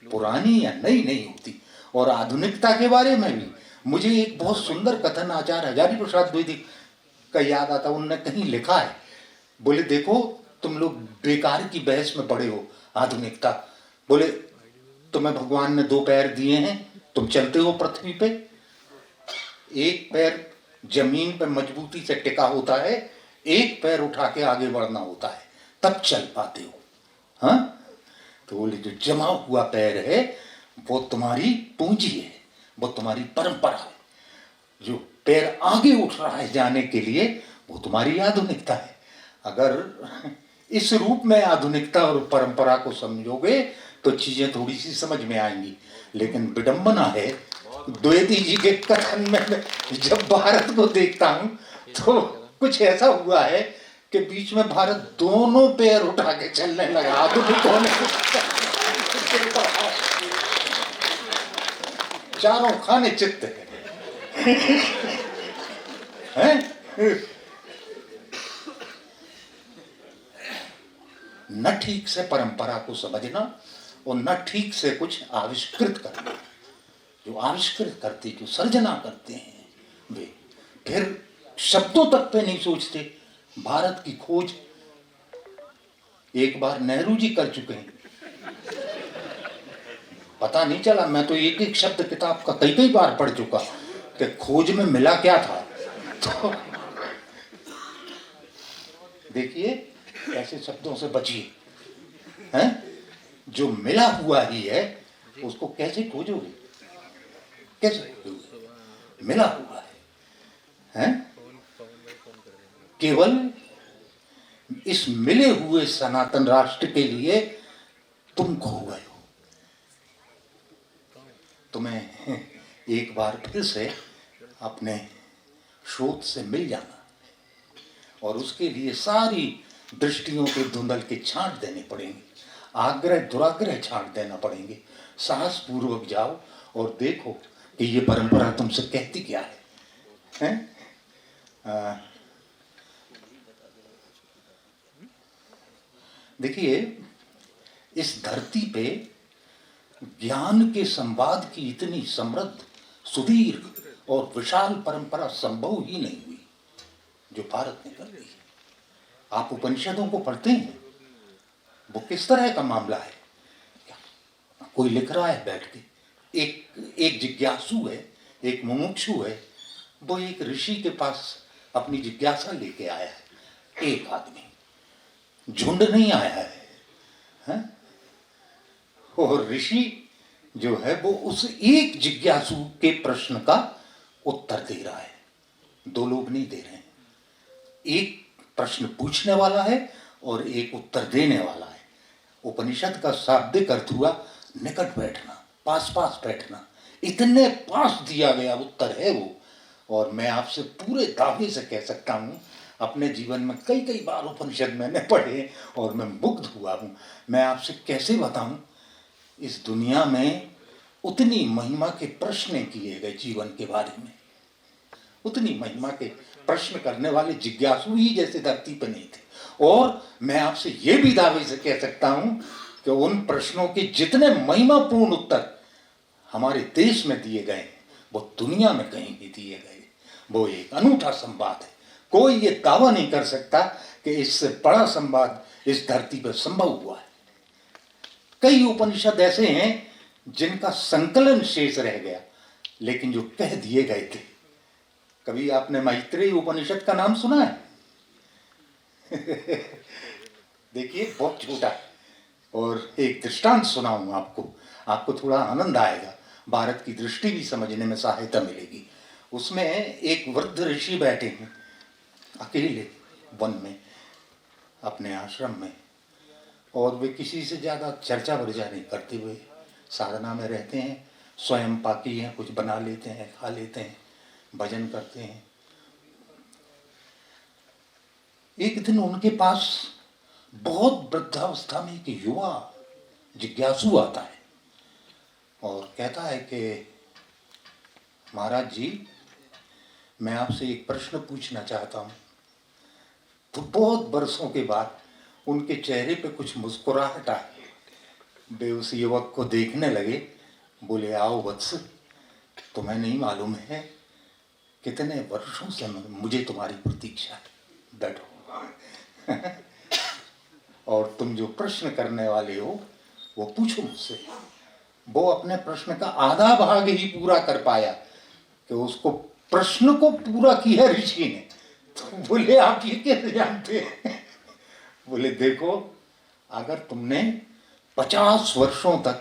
पुरानी या नई नहीं होती। और आधुनिकता के बारे में भी मुझे एक बहुत सुंदर कथन आचार्य हजारी प्रसाद द्विवेदी का याद आता। उन्होंने कहीं लिखा है, बोले देखो तुम लोग बेकार की बहस में पड़े हो आधुनिकता। बोले तुम्हें भगवान ने 2 पैर दिए हैं, तुम चलते हो पृथ्वी पे, एक पैर जमीन पे मजबूती से टिका होता है, एक पैर उठा के आगे बढ़ना होता है, तब चल पाते हो। हाँ, तो बोले जो जमा हुआ पैर है वो तुम्हारी पूंजी है, वो तुम्हारी परंपरा है। जो पैर आगे उठ रहा है जाने के लिए वो तुम्हारी आधुनिकता है। अगर इस रूप में आधुनिकता और परंपरा को समझोगे तो चीजें थोड़ी सी समझ में आएंगी। लेकिन विडंबना है द्विवेदी जी के कथन में, जब भारत को देखता हूं तो कुछ ऐसा हुआ है कि बीच में भारत दोनों पैर उठा के चलने लगा आधुनिक होने, चारों खाने चित्त है। न ठीक से परंपरा को समझना और न ठीक से कुछ आविष्कृत करना। जो आविष्कृत करते, जो सर्जना करते हैं वे फिर शब्दों तक पे नहीं सोचते। भारत की खोज एक बार नेहरू जी कर चुके हैं, पता नहीं चला। मैं तो एक एक शब्द किताब का कई कई बार पढ़ चुका कि खोज में मिला क्या था। तो देखिए ऐसे शब्दों से बचिए, हैं? जो मिला हुआ ही है उसको कैसे खोजोगे, कैसे खोजोगे? मिला हुआ है, हैं? केवल इस मिले हुए सनातन राष्ट्र के लिए तुम खो गए हो। तुम्हें एक बार फिर से अपने स्रोत से मिल जाना और उसके लिए सारी दृष्टियों के धुंधल के छांट देने पड़ेंगे, आग्रह दुराग्रह छांट देना पड़ेंगे। साहस पूर्वक जाओ और देखो कि ये परंपरा तुमसे कहती क्या है, हैं? देखिए, इस धरती पे ज्ञान के संवाद की इतनी समृद्ध, सुदीर्घ और विशाल परंपरा संभव ही नहीं हुई जो भारत ने कर दी है। आप उपनिषदों को पढ़ते हैं, वो किस तरह का मामला है? कोई लिख रहा है बैठ के, एक जिज्ञासु है, एक मुमुक्षु है, वो एक ऋषि के पास अपनी जिज्ञासा लेके आया है। एक आदमी, झुंड नहीं आया है? और ऋषि जो है वो उस एक जिज्ञासु के प्रश्न का उत्तर दे रहा है। दो लोग नहीं दे रहे हैं, एक प्रश्न पूछने वाला है और एक उत्तर देने वाला है। उपनिषद का शाब्दिक अर्थ हुआ निकट बैठना, पास पास बैठना। इतने पास दिया गया उत्तर है वो। और मैं आपसे पूरे दावे से कह सकता हूँ, अपने जीवन में कई कई बार उपनिषद मैंने पढ़े और मैं मुग्ध हुआ हूँ। मैं आपसे कैसे बताऊँ, इस दुनिया में उतनी महिमा के प्रश्न किए गए जीवन के बारे में, उतनी महिमा के प्रश्न करने वाले जिज्ञासु ही जैसे धरती पर नहीं थे। और मैं आपसे ये भी दावे से कह सकता हूँ कि उन प्रश्नों के जितने महिमापूर्ण उत्तर हमारे देश में दिए गए वो दुनिया में कहीं नहीं दिए गए। वो एक अनूठा संवाद है। कोई ये दावा नहीं कर सकता कि इससे बड़ा संवाद इस धरती पर संभव हुआ है। कई उपनिषद ऐसे हैं जिनका संकलन शेष रह गया, लेकिन जो कह दिए गए थे। कभी आपने मैत्रेयी उपनिषद का नाम सुना है? देखिए, बहुत छोटा है। और एक दृष्टांत सुनाऊंगा आपको थोड़ा आनंद आएगा, भारत की दृष्टि भी समझने में सहायता मिलेगी। उसमें एक वृद्ध ऋषि बैठे हैं अकेले वन में, अपने आश्रम में, और वे किसी से ज़्यादा चर्चा वर्चा नहीं करते हुए साधना में रहते हैं। स्वयं पाकी हैं, कुछ बना लेते हैं, खा लेते हैं, भजन करते हैं। एक दिन उनके पास बहुत वृद्धावस्था में एक युवा जिज्ञासु आता है और कहता है कि महाराज जी, मैं आपसे एक प्रश्न पूछना चाहता हूँ। तो बहुत बरसों के बाद उनके चेहरे पे कुछ मुस्कुराहट आई। वे उस युवक को देखने लगे, बोले, आओ वत्स, तुम्हें नहीं मालूम है कितने वर्षों से मुझे तुम्हारी प्रतीक्षा है, बैठो। और तुम जो प्रश्न करने वाले हो वो पूछो मुझसे। वो अपने प्रश्न का आधा भाग ही पूरा कर पाया कि उसको प्रश्न को पूरा किया ऋषि ने। तो बोले, आप ये कैसे जानते हैं? बोले, देखो, अगर तुमने 50 वर्षों तक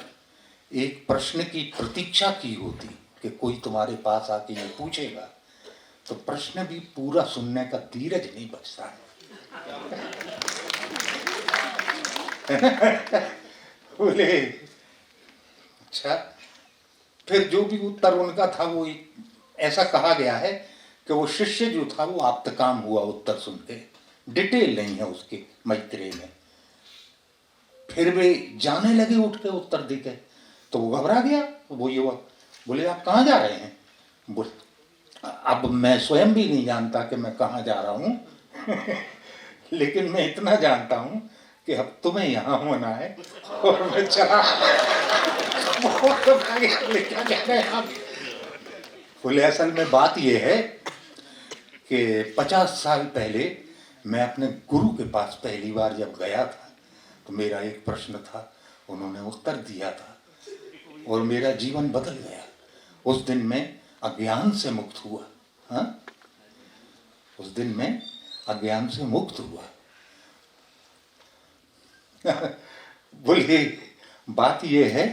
एक प्रश्न की प्रतीक्षा की होती कि कोई तुम्हारे पास आके ये पूछेगा, तो प्रश्न भी पूरा सुनने का धीरज नहीं बचता है। बोले, अच्छा। फिर जो भी उत्तर उनका था वो ऐसा कहा गया है कि वो शिष्य जो था वो आप्तकाम हुआ उत्तर सुन के। डिटेल नहीं है उसके मैत्रेय में। फिर वे जाने लगे उठ के उत्तर देके, तो वो घबरा गया वो युवक। बोले, आप कहाँ जा रहे हैं? बोले, अब मैं स्वयं भी नहीं जानता कि मैं कहाँ जा रहा हूँ लेकिन मैं इतना जानता हूँ कि अब तुम्हें यहाँ होना है और मैं चला। क्या कह रहे हैं आप? बोले, असल में बात यह है कि 50 साल पहले मैं अपने गुरु के पास पहली बार जब गया था तो मेरा एक प्रश्न था, उन्होंने उत्तर दिया था और मेरा जीवन बदल गया। उस दिन मैं अज्ञान से मुक्त हुआ। हाँ, उस दिन मैं अज्ञान से मुक्त हुआ। बोले, बात यह है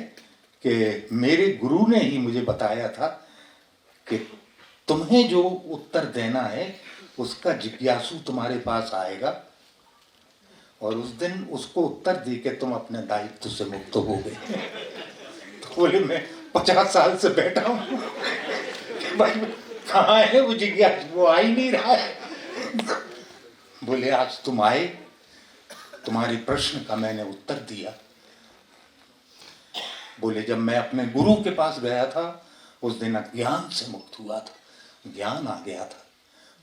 कि मेरे गुरु ने ही मुझे बताया था कि तुम्हें जो उत्तर देना है उसका जिज्ञासु तुम्हारे पास आएगा और उस दिन उसको उत्तर दे के तुम अपने दायित्व से मुक्त हो गए। तो बोले, मैं 50 साल से बैठा हूँ, भाई कहाँ है वो जिज्ञासु? वो आ ही नहीं रहा है। बोले, आज तुम आए, तुम्हारे प्रश्न का मैंने उत्तर दिया। बोले जब मैं अपने गुरु के पास गया था उस दिन अज्ञान से मुक्त हुआ था, ज्ञान आ गया था।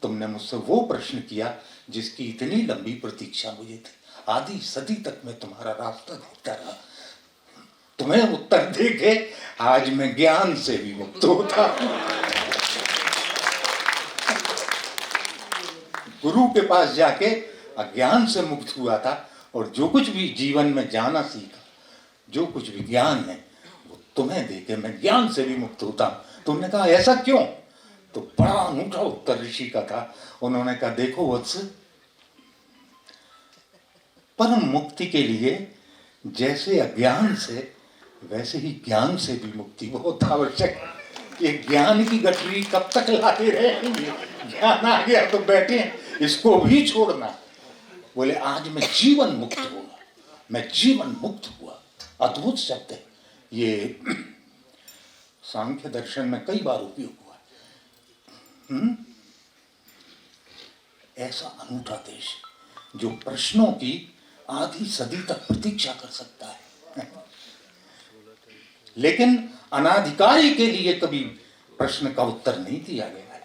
तुमने मुझसे वो प्रश्न किया जिसकी इतनी लंबी प्रतीक्षा मुझे थी, आधी सदी तक मैं तुम्हारा रास्ता देखता रहा, तुम्हें उत्तर देके आज मैं ज्ञान से भी मुक्त होता हूं। गुरु के पास जाके अज्ञान से मुक्त हुआ था और जो कुछ भी जीवन में जाना सीखा, जो कुछ भी ज्ञान है वो तुम्हें देके मैं ज्ञान से भी मुक्त होता हूं। तुमने कहा ऐसा क्यों? तो बड़ा अनूठा उत्तर ऋषि का था। उन्होंने कहा देखो वत्स, परम मुक्ति के लिए जैसे अज्ञान से वैसे ही ज्ञान से भी मुक्ति बहुत आवश्यक है। ये ज्ञान की गठरी कब तक लाते रहेंगे? ज्ञान आ गया तो बैठे, इसको भी छोड़ना। बोले आज मैं जीवन मुक्त हुआ, मैं जीवन मुक्त हुआ। अद्भुत शब्द है ये, सांख्य दर्शन में कई बार उपयोग हुआ। ऐसा अनूठा देश जो प्रश्नों की आधी सदी तक प्रतीक्षा कर सकता है, लेकिन अनाधिकारी के लिए कभी प्रश्न का उत्तर नहीं दिया गया है।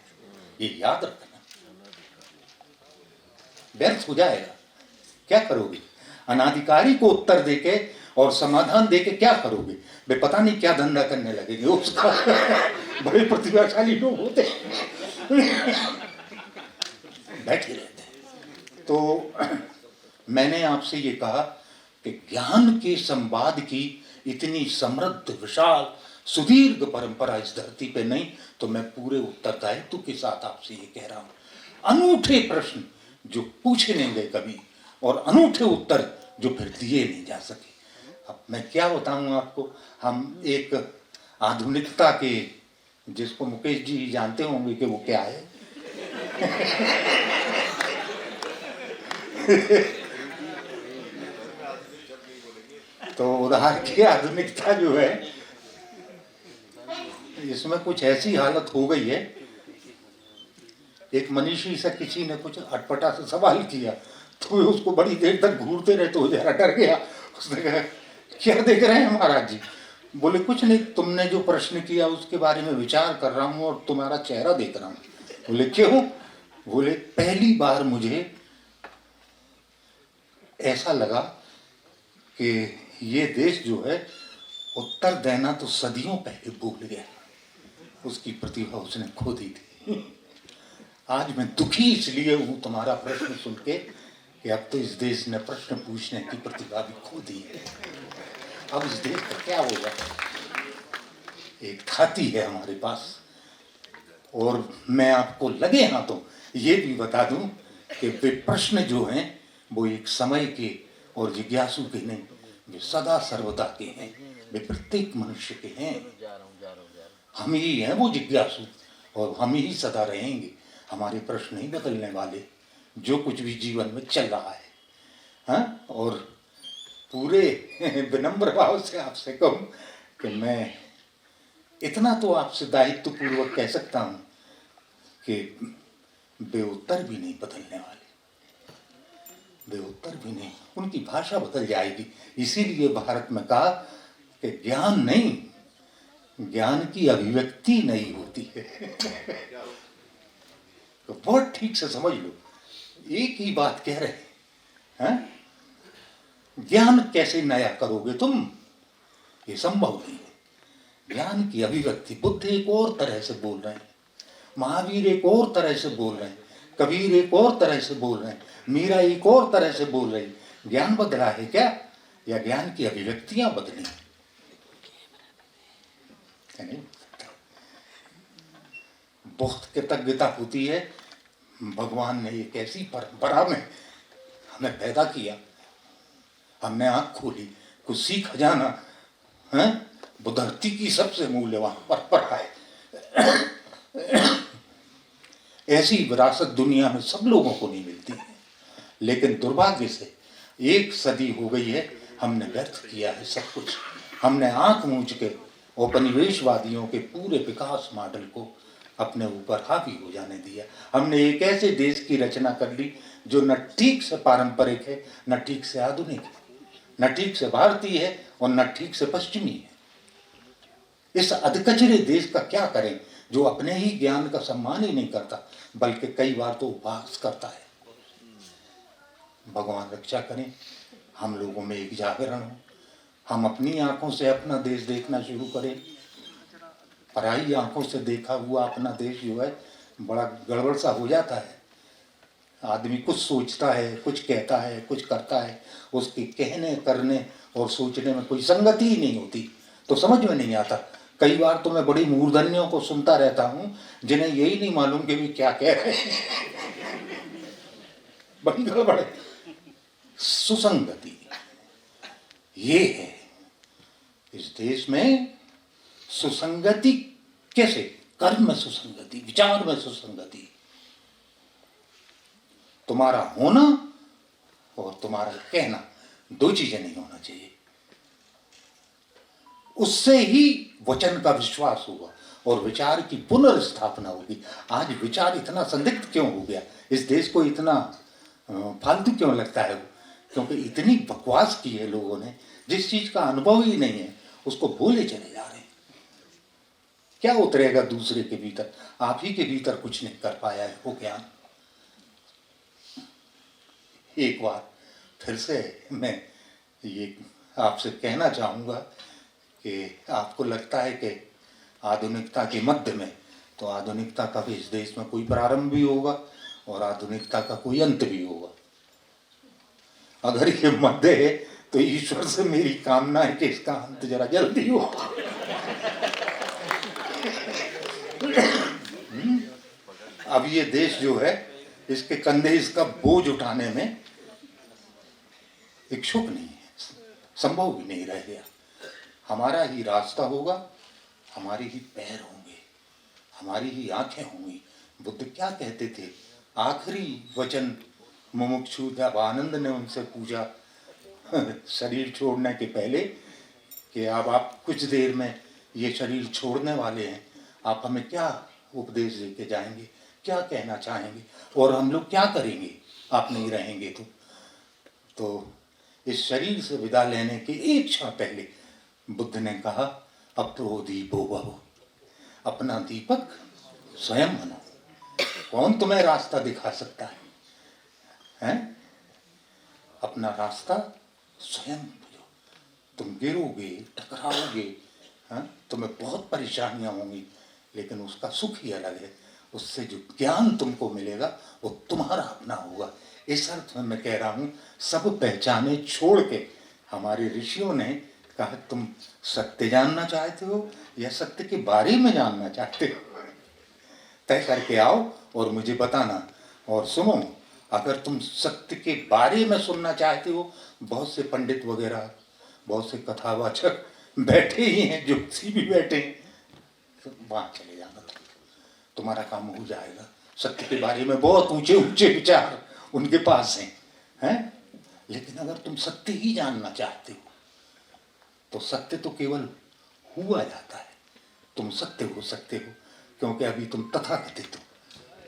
ये याद रखना, व्यर्थ हो जाएगा। क्या करोगे? अनाधिकारी को उत्तर देके और समाधान देके क्या करोगे? वे पता नहीं क्या धंधा करने लगेंगे उसका। बड़े प्रतिभाशाली लोग होते बैठे रहते। तो मैंने आपसे ये कहा कि ज्ञान के संवाद की इतनी समृद्ध विशाल सुदीर्घ परंपरा इस धरती पे नहीं, तो मैं पूरे उत्तरदायित्व के साथ आपसे ये कह रहा हूं, अनूठे प्रश्न जो पूछे नहीं गए कभी और अनूठे उत्तर जो फिर दिए नहीं जा सके। अब मैं क्या बताऊं आपको, हम एक आधुनिकता के, जिसको मुकेश जी जानते होंगे कि वो क्या है, तो उधार की आधुनिकता जो है इसमें कुछ ऐसी हालत हो गई है। एक मनीषी से किसी ने कुछ अटपटा से सवाल किया तो उसको बड़ी देर तक घूरते रहे, तो जरा डर गया। उसने कहा क्या देख रहे हैं महाराज जी? बोले कुछ नहीं, तुमने जो प्रश्न किया उसके बारे में विचार कर रहा हूं और तुम्हारा चेहरा देख रहा हूं। बोले क्यों? बोले पहली बार मुझे ऐसा लगा कि ये देश जो है उत्तर देना तो सदियों पहले भूल गया, उसकी प्रतिभा उसने खो दी थी। आज मैं दुखी इसलिए हूं तुम्हारा प्रश्न सुन के कि अब तो इस देश ने प्रश्न पूछने की प्रतिभा भी खो दी है। अब इस देश का क्या होगा? एक खाती है हमारे पास, और मैं आपको लगे हाथों ये भी बता दूं कि वे प्रश्न जो हैं वो एक समय के और जिज्ञासु के नहीं, वे सदा सर्वदा के हैं, वे प्रत्येक मनुष्य के हैं। हम ही हैं वो जिज्ञासु और हम ही सदा रहेंगे। हमारे प्रश्न नहीं बदलने वाले, जो कुछ भी जीवन में चल रहा है। हाँ, और पूरे विनम्र भाव से आपसे कहूं कि मैं इतना तो आपसे दायित्व पूर्वक कह सकता हूं कि वे उत्तर भी नहीं बदलने वाले, वे उत्तर भी नहीं, उनकी भाषा बदल जाएगी। इसीलिए भारत में कहा कि ज्ञान नहीं, ज्ञान की अभिव्यक्ति नहीं होती है। तो बहुत ठीक से समझ लो, एक ही बात कह रहे हैं। ज्ञान कैसे नया करोगे तुम? ये संभव नहीं है। ज्ञान की अभिव्यक्ति, बुद्ध एक और तरह से बोल रहे हैं, महावीर एक और तरह से बोल रहे हैं, कबीर एक और तरह से बोल रहे हैं, मीरा एक और तरह से बोल रही। ज्ञान बदला है क्या, या ज्ञान की अभिव्यक्तियां बदली? बहुत कृतज्ञता होती है, भगवान ने एक ऐसी परंपरा में हमें पैदा किया, हमने आंख खोली, कुछ सीखा जाना है। वो धरती की सबसे मूल्यवान परंपरा है। ऐसी विरासत दुनिया में सब लोगों को नहीं मिलती है, लेकिन दुर्भाग्य से एक सदी हो गई है, हमने व्यर्थ किया है सब कुछ। हमने आंख मूंझ के औपनिवेशवादियों के पूरे विकास मॉडल को अपने ऊपर हावी हो जाने दिया। हमने एक ऐसे देश की रचना कर ली जो न ठीक से पारंपरिक है, न ठीक से आधुनिक है, न ठीक से भारतीय है और न ठीक से पश्चिमी है। इस अधकचरे देश का क्या करें जो अपने ही ज्ञान का सम्मान ही नहीं करता, बल्कि कई बार तो उपहास करता है। भगवान रक्षा करें, हम लोगों में एक जागरण हो, हम अपनी आंखों से अपना देश देखना शुरू करें। पराई आंखों से देखा हुआ अपना देश जो है बड़ा गड़बड़ सा हो जाता है। आदमी कुछ सोचता है, कुछ कहता है, कुछ करता है, उसके कहने करने और सोचने में कोई संगति ही नहीं होती, तो समझ में नहीं आता। कई बार तो मैं बड़ी मूर्धन्यों को सुनता रहता हूँ जिन्हें यही नहीं मालूम कि वे क्या कह रहे हैं। बड़ी गड़बड़ है। सुसंगति ये है इस देश में। सुसंगति कैसे? कर्म में सुसंगति, विचार में सुसंगति। तुम्हारा होना और तुम्हारा कहना दो चीजें नहीं होना चाहिए। उससे ही वचन का विश्वास होगा और विचार की पुनर्स्थापना होगी। आज विचार इतना संदिग्ध क्यों हो गया? इस देश को इतना फालतू क्यों लगता है? क्योंकि इतनी बकवास की है लोगों ने, जिस चीज का अनुभव ही नहीं है उसको बोले चले जा रहे हैं। क्या उतरेगा दूसरे के भीतर? आप ही के भीतर कुछ नहीं कर पाया है वो ज्ञान। एक बार फिर से मैं ये आपसे कहना चाहूँगा कि आपको लगता है कि आधुनिकता के मध्य में, तो आधुनिकता का भी इस देश में कोई प्रारंभ भी होगा और आधुनिकता का कोई अंत भी होगा। अगर ये मध्य है तो ईश्वर से मेरी कामना है कि इसका अंत जरा जल्दी हो। अब ये देश जो है इसके कंधे इसका बोझ उठाने में इच्छुक नहीं है, संभव भी नहीं रह गया। हमारा ही रास्ता होगा, हमारे ही पैर होंगे, हमारी ही आंखें होंगी। बुद्ध क्या कहते थे? आखिरी वचन मुमुक्षु जब आनंद ने उनसे पूछा शरीर छोड़ने के पहले कि अब आप कुछ देर में ये शरीर छोड़ने वाले हैं, आप हमें क्या उपदेश देके जाएंगे, क्या कहना चाहेंगे और हम लोग क्या करेंगे आप नहीं रहेंगे तो इस शरीर से विदा लेने के एक क्षण पहले बुद्ध ने कहा अपरो दीपो भव, अपना दीपक स्वयं बनो। कौन तुम्हें रास्ता दिखा सकता है? हैं? अपना रास्ता स्वयं बनो। तुम गिरोगे, टकराओगे, तुम्हें बहुत परेशानियां होंगी, लेकिन उसका सुख ही अलग है। उससे जो ज्ञान तुमको मिलेगा वो तुम्हारा अपना होगा। इस अर्थ में मैं कह रहा हूँ, सब पहचाने छोड़ के हमारे ऋषियों ने कहा तुम सत्य जानना चाहते हो या सत्य के बारे में जानना चाहते हो, तय करके आओ और मुझे बताना। और सुनो, अगर तुम सत्य के बारे में सुनना चाहते हो, बहुत से पंडित वगैरह, बहुत से कथावाचक बैठे ही हैं, ज्योतिषी भी बैठे हैं, तो वहाँ चले जाना, तुम्हारा काम हो जाएगा। सत्य के बारे में बहुत ऊंचे ऊंचे विचार उनके पास हैं, लेकिन अगर तुम सत्य ही जानना चाहते हो तो सत्य तो केवल हुआ जाता है। तुम सत्य हो सकते हो क्योंकि अभी तुम तथाकथित हो।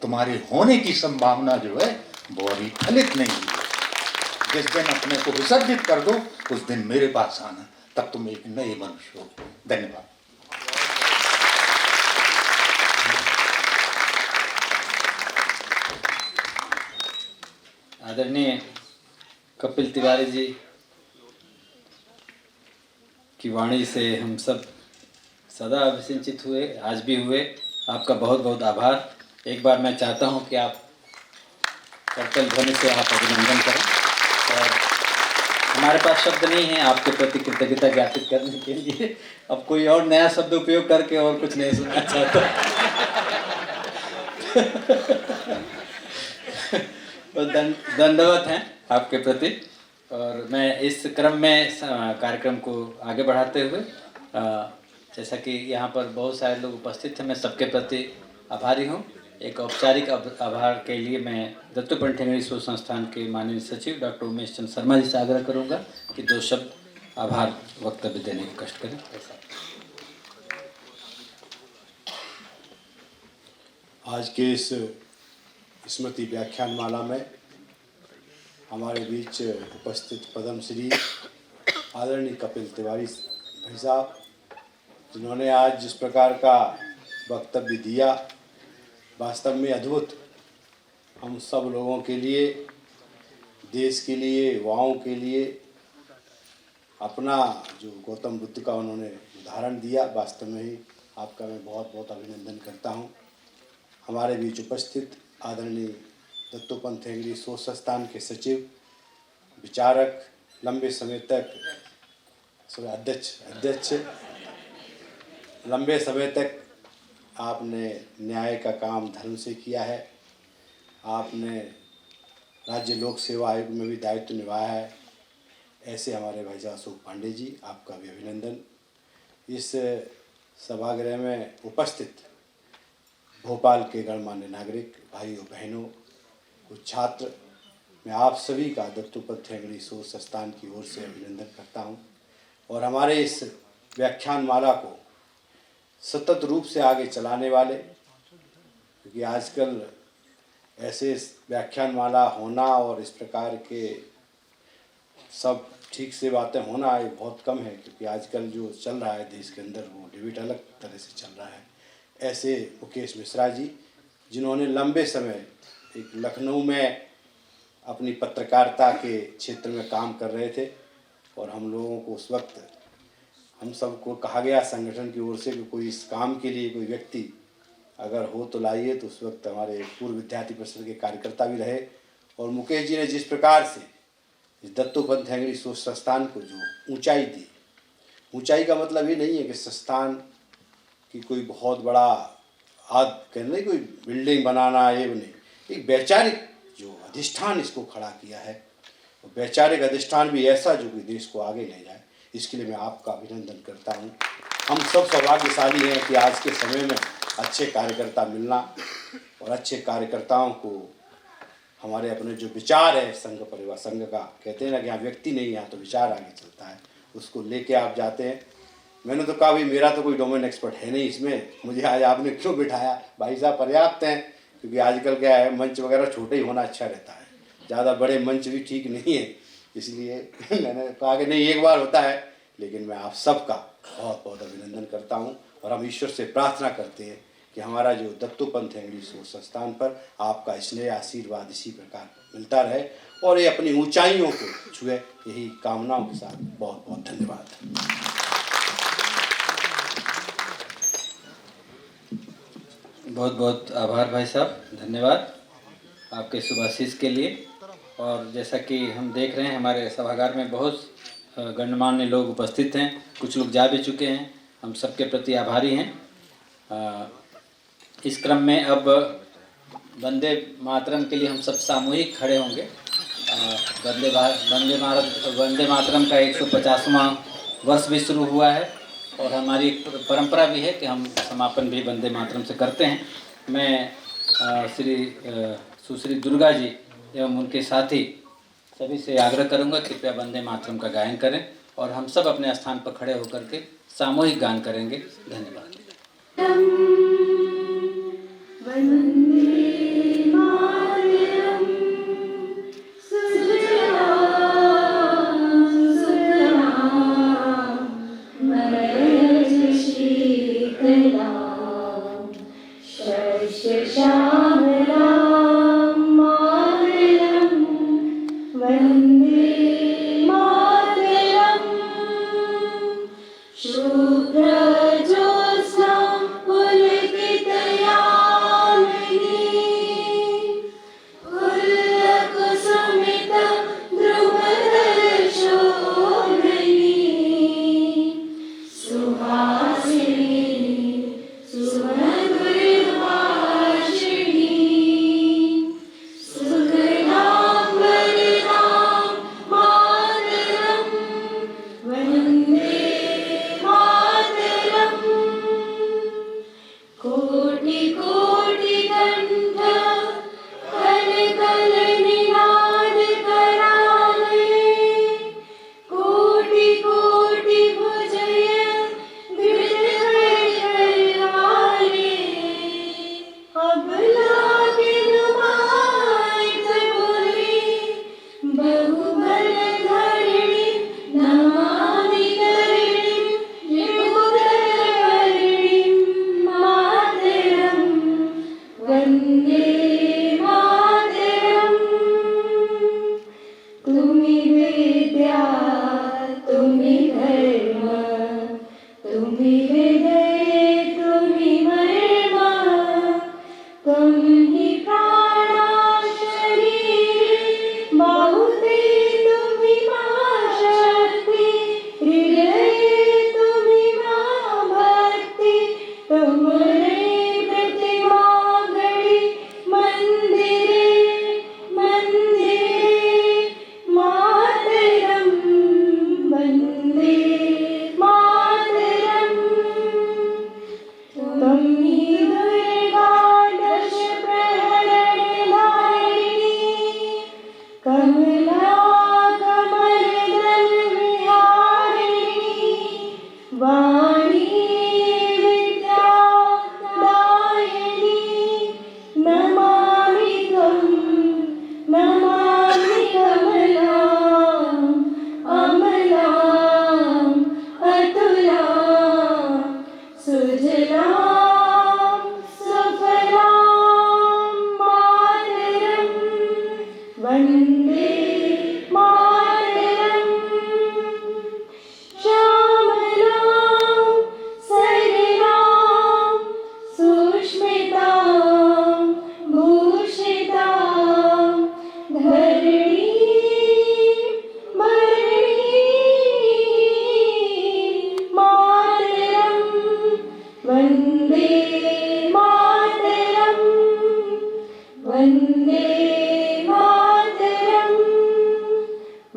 तुम्हारे होने की संभावना जो है वो अभी फलित नहीं हुई है। जिस दिन अपने को विसर्जित कर दो उस दिन मेरे पास आना, तब तुम एक नए मनुष्य हो। धन्यवाद। आदरणीय कपिल तिवारी जी की वाणी से हम सब सदा अभिसिंचित हुए, आज भी हुए। आपका बहुत बहुत आभार। एक बार मैं चाहता हूं कि आप करतल ध्वनि से आप अभिनंदन करें, और हमारे पास शब्द नहीं है आपके प्रति कृतज्ञता ज्ञापित करने के लिए। अब कोई और नया शब्द उपयोग करके और कुछ नहीं सुनना चाहता। तो दंडवत हैं आपके प्रति। और मैं इस क्रम में कार्यक्रम को आगे बढ़ाते हुए, जैसा कि यहाँ पर बहुत सारे लोग उपस्थित हैं, मैं सबके प्रति आभारी हूँ। एक औपचारिक आभार के लिए मैं दत्तोपंत ठेंगड़ी शोध संस्थान के माननीय सचिव डॉक्टर उमेश चंद्र शर्मा जी से आग्रह करूँगा कि 2 शब्द आभार वक्तव्य देने की कष्ट करें। आज के इस स्मृति व्याख्यानमाला में हमारे बीच उपस्थित पद्मश्री आदरणीय कपिल तिवारी भाई साहब, जिन्होंने आज जिस प्रकार का वक्तव्य दिया, वास्तव में अद्भुत। हम सब लोगों के लिए, देश के लिए, युवाओं के लिए अपना जो गौतम बुद्ध का उन्होंने उदाहरण दिया, वास्तव में ही आपका मैं बहुत बहुत अभिनंदन करता हूं। हमारे बीच उपस्थित आदरणीय दत्तोपंत ठेंगड़ी शोध संस्थान के सचिव, विचारक, लंबे समय तक अध्यक्ष लंबे समय तक आपने न्याय का काम धर्म से किया है। आपने राज्य लोक सेवा आयोग में भी दायित्व निभाया है। ऐसे हमारे भाई साहब अशोक पांडे जी, आपका भी अभिनंदन। इस सभागृह में उपस्थित भोपाल के गणमान्य नागरिक भाइयों बहनों, कुछ छात्र, मैं आप सभी का दत्तोपंत ठेंगड़ी शोध संस्थान की ओर से अभिनंदन करता हूं। और हमारे इस व्याख्यान माला को सतत रूप से आगे चलाने वाले, क्योंकि आजकल ऐसे व्याख्यान माला होना और इस प्रकार के सब ठीक से बातें होना ये बहुत कम है, क्योंकि आजकल जो चल रहा है देश के अंदर वो डिबेट अलग तरह से चल रहा है। ऐसे मुकेश मिश्रा जी, जिन्होंने लंबे समय एक लखनऊ में अपनी पत्रकारिता के क्षेत्र में काम कर रहे थे, और हम लोगों को उस वक्त हम सबको कहा गया संगठन की ओर से कि कोई इस काम के लिए कोई व्यक्ति अगर हो तो लाइए। तो उस वक्त हमारे पूर्व विद्यार्थी परिषद के कार्यकर्ता भी रहे, और मुकेश जी ने जिस प्रकार से इस दत्तोपंत ठेंगड़ी शोध संस्थान को जो ऊंचाई दी, ऊंचाई का मतलब ये नहीं है कि संस्थान की कोई बहुत बड़ा कहने कोई बिल्डिंग बनाना, ये नहीं, एक वैचारिक जो अधिष्ठान इसको खड़ा किया है, वैचारिक अधिष्ठान भी ऐसा जो कि देश को आगे ले जाए। इसके लिए मैं आपका अभिनंदन करता हूं। हम सब सौभाग्यशाली हैं कि आज के समय में अच्छे कार्यकर्ता मिलना, और अच्छे कार्यकर्ताओं को हमारे अपने जो विचार है, संघ परिवार संघ का कहते हैं ना कि यहाँ व्यक्ति नहीं, यहाँ तो विचार आगे चलता है, उसको लेके आप जाते हैं। मैंने तो कहा भाई मेरा तो कोई डोमेन एक्सपर्ट है नहीं इसमें, मुझे आज आपने क्यों बिठाया। भाई साहब पर्याप्त हैं, क्योंकि आजकल क्या है, मंच वगैरह छोटे ही होना अच्छा रहता है, ज़्यादा बड़े मंच भी ठीक नहीं है। इसलिए मैंने कहा कि नहीं, एक बार होता है। लेकिन मैं आप सबका बहुत बहुत अभिनंदन करता हूँ, और हम ईश्वर से प्रार्थना करते हैं कि हमारा जो दत्तोपंत ठेंगड़ी शोध संस्थान पर आपका स्नेह आशीर्वाद इसी प्रकार मिलता रहे, और ये अपनी ऊंचाइयों को छुए। यही कामनाओं के साथ बहुत बहुत धन्यवाद। बहुत बहुत आभार भाई साहब, धन्यवाद आपके शुभाशीष के लिए। और जैसा कि हम देख रहे हैं, हमारे सभागार में बहुत गणमान्य लोग उपस्थित हैं, कुछ लोग जा भी चुके हैं, हम सबके प्रति आभारी हैं। इस क्रम में अब वंदे मातरम के लिए हम सब सामूहिक खड़े होंगे। वंदे मातरम का 150वां वर्ष भी शुरू हुआ है, और हमारी परंपरा भी है कि हम समापन भी वंदे मातरम से करते हैं। मैं सुश्री दुर्गा जी एवं उनके साथी सभी से आग्रह करूंगा कृपया वंदे मातरम का गायन करें, और हम सब अपने स्थान पर खड़े होकर के सामूहिक गान करेंगे। धन्यवाद। सुखदां वरदां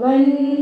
वन्दे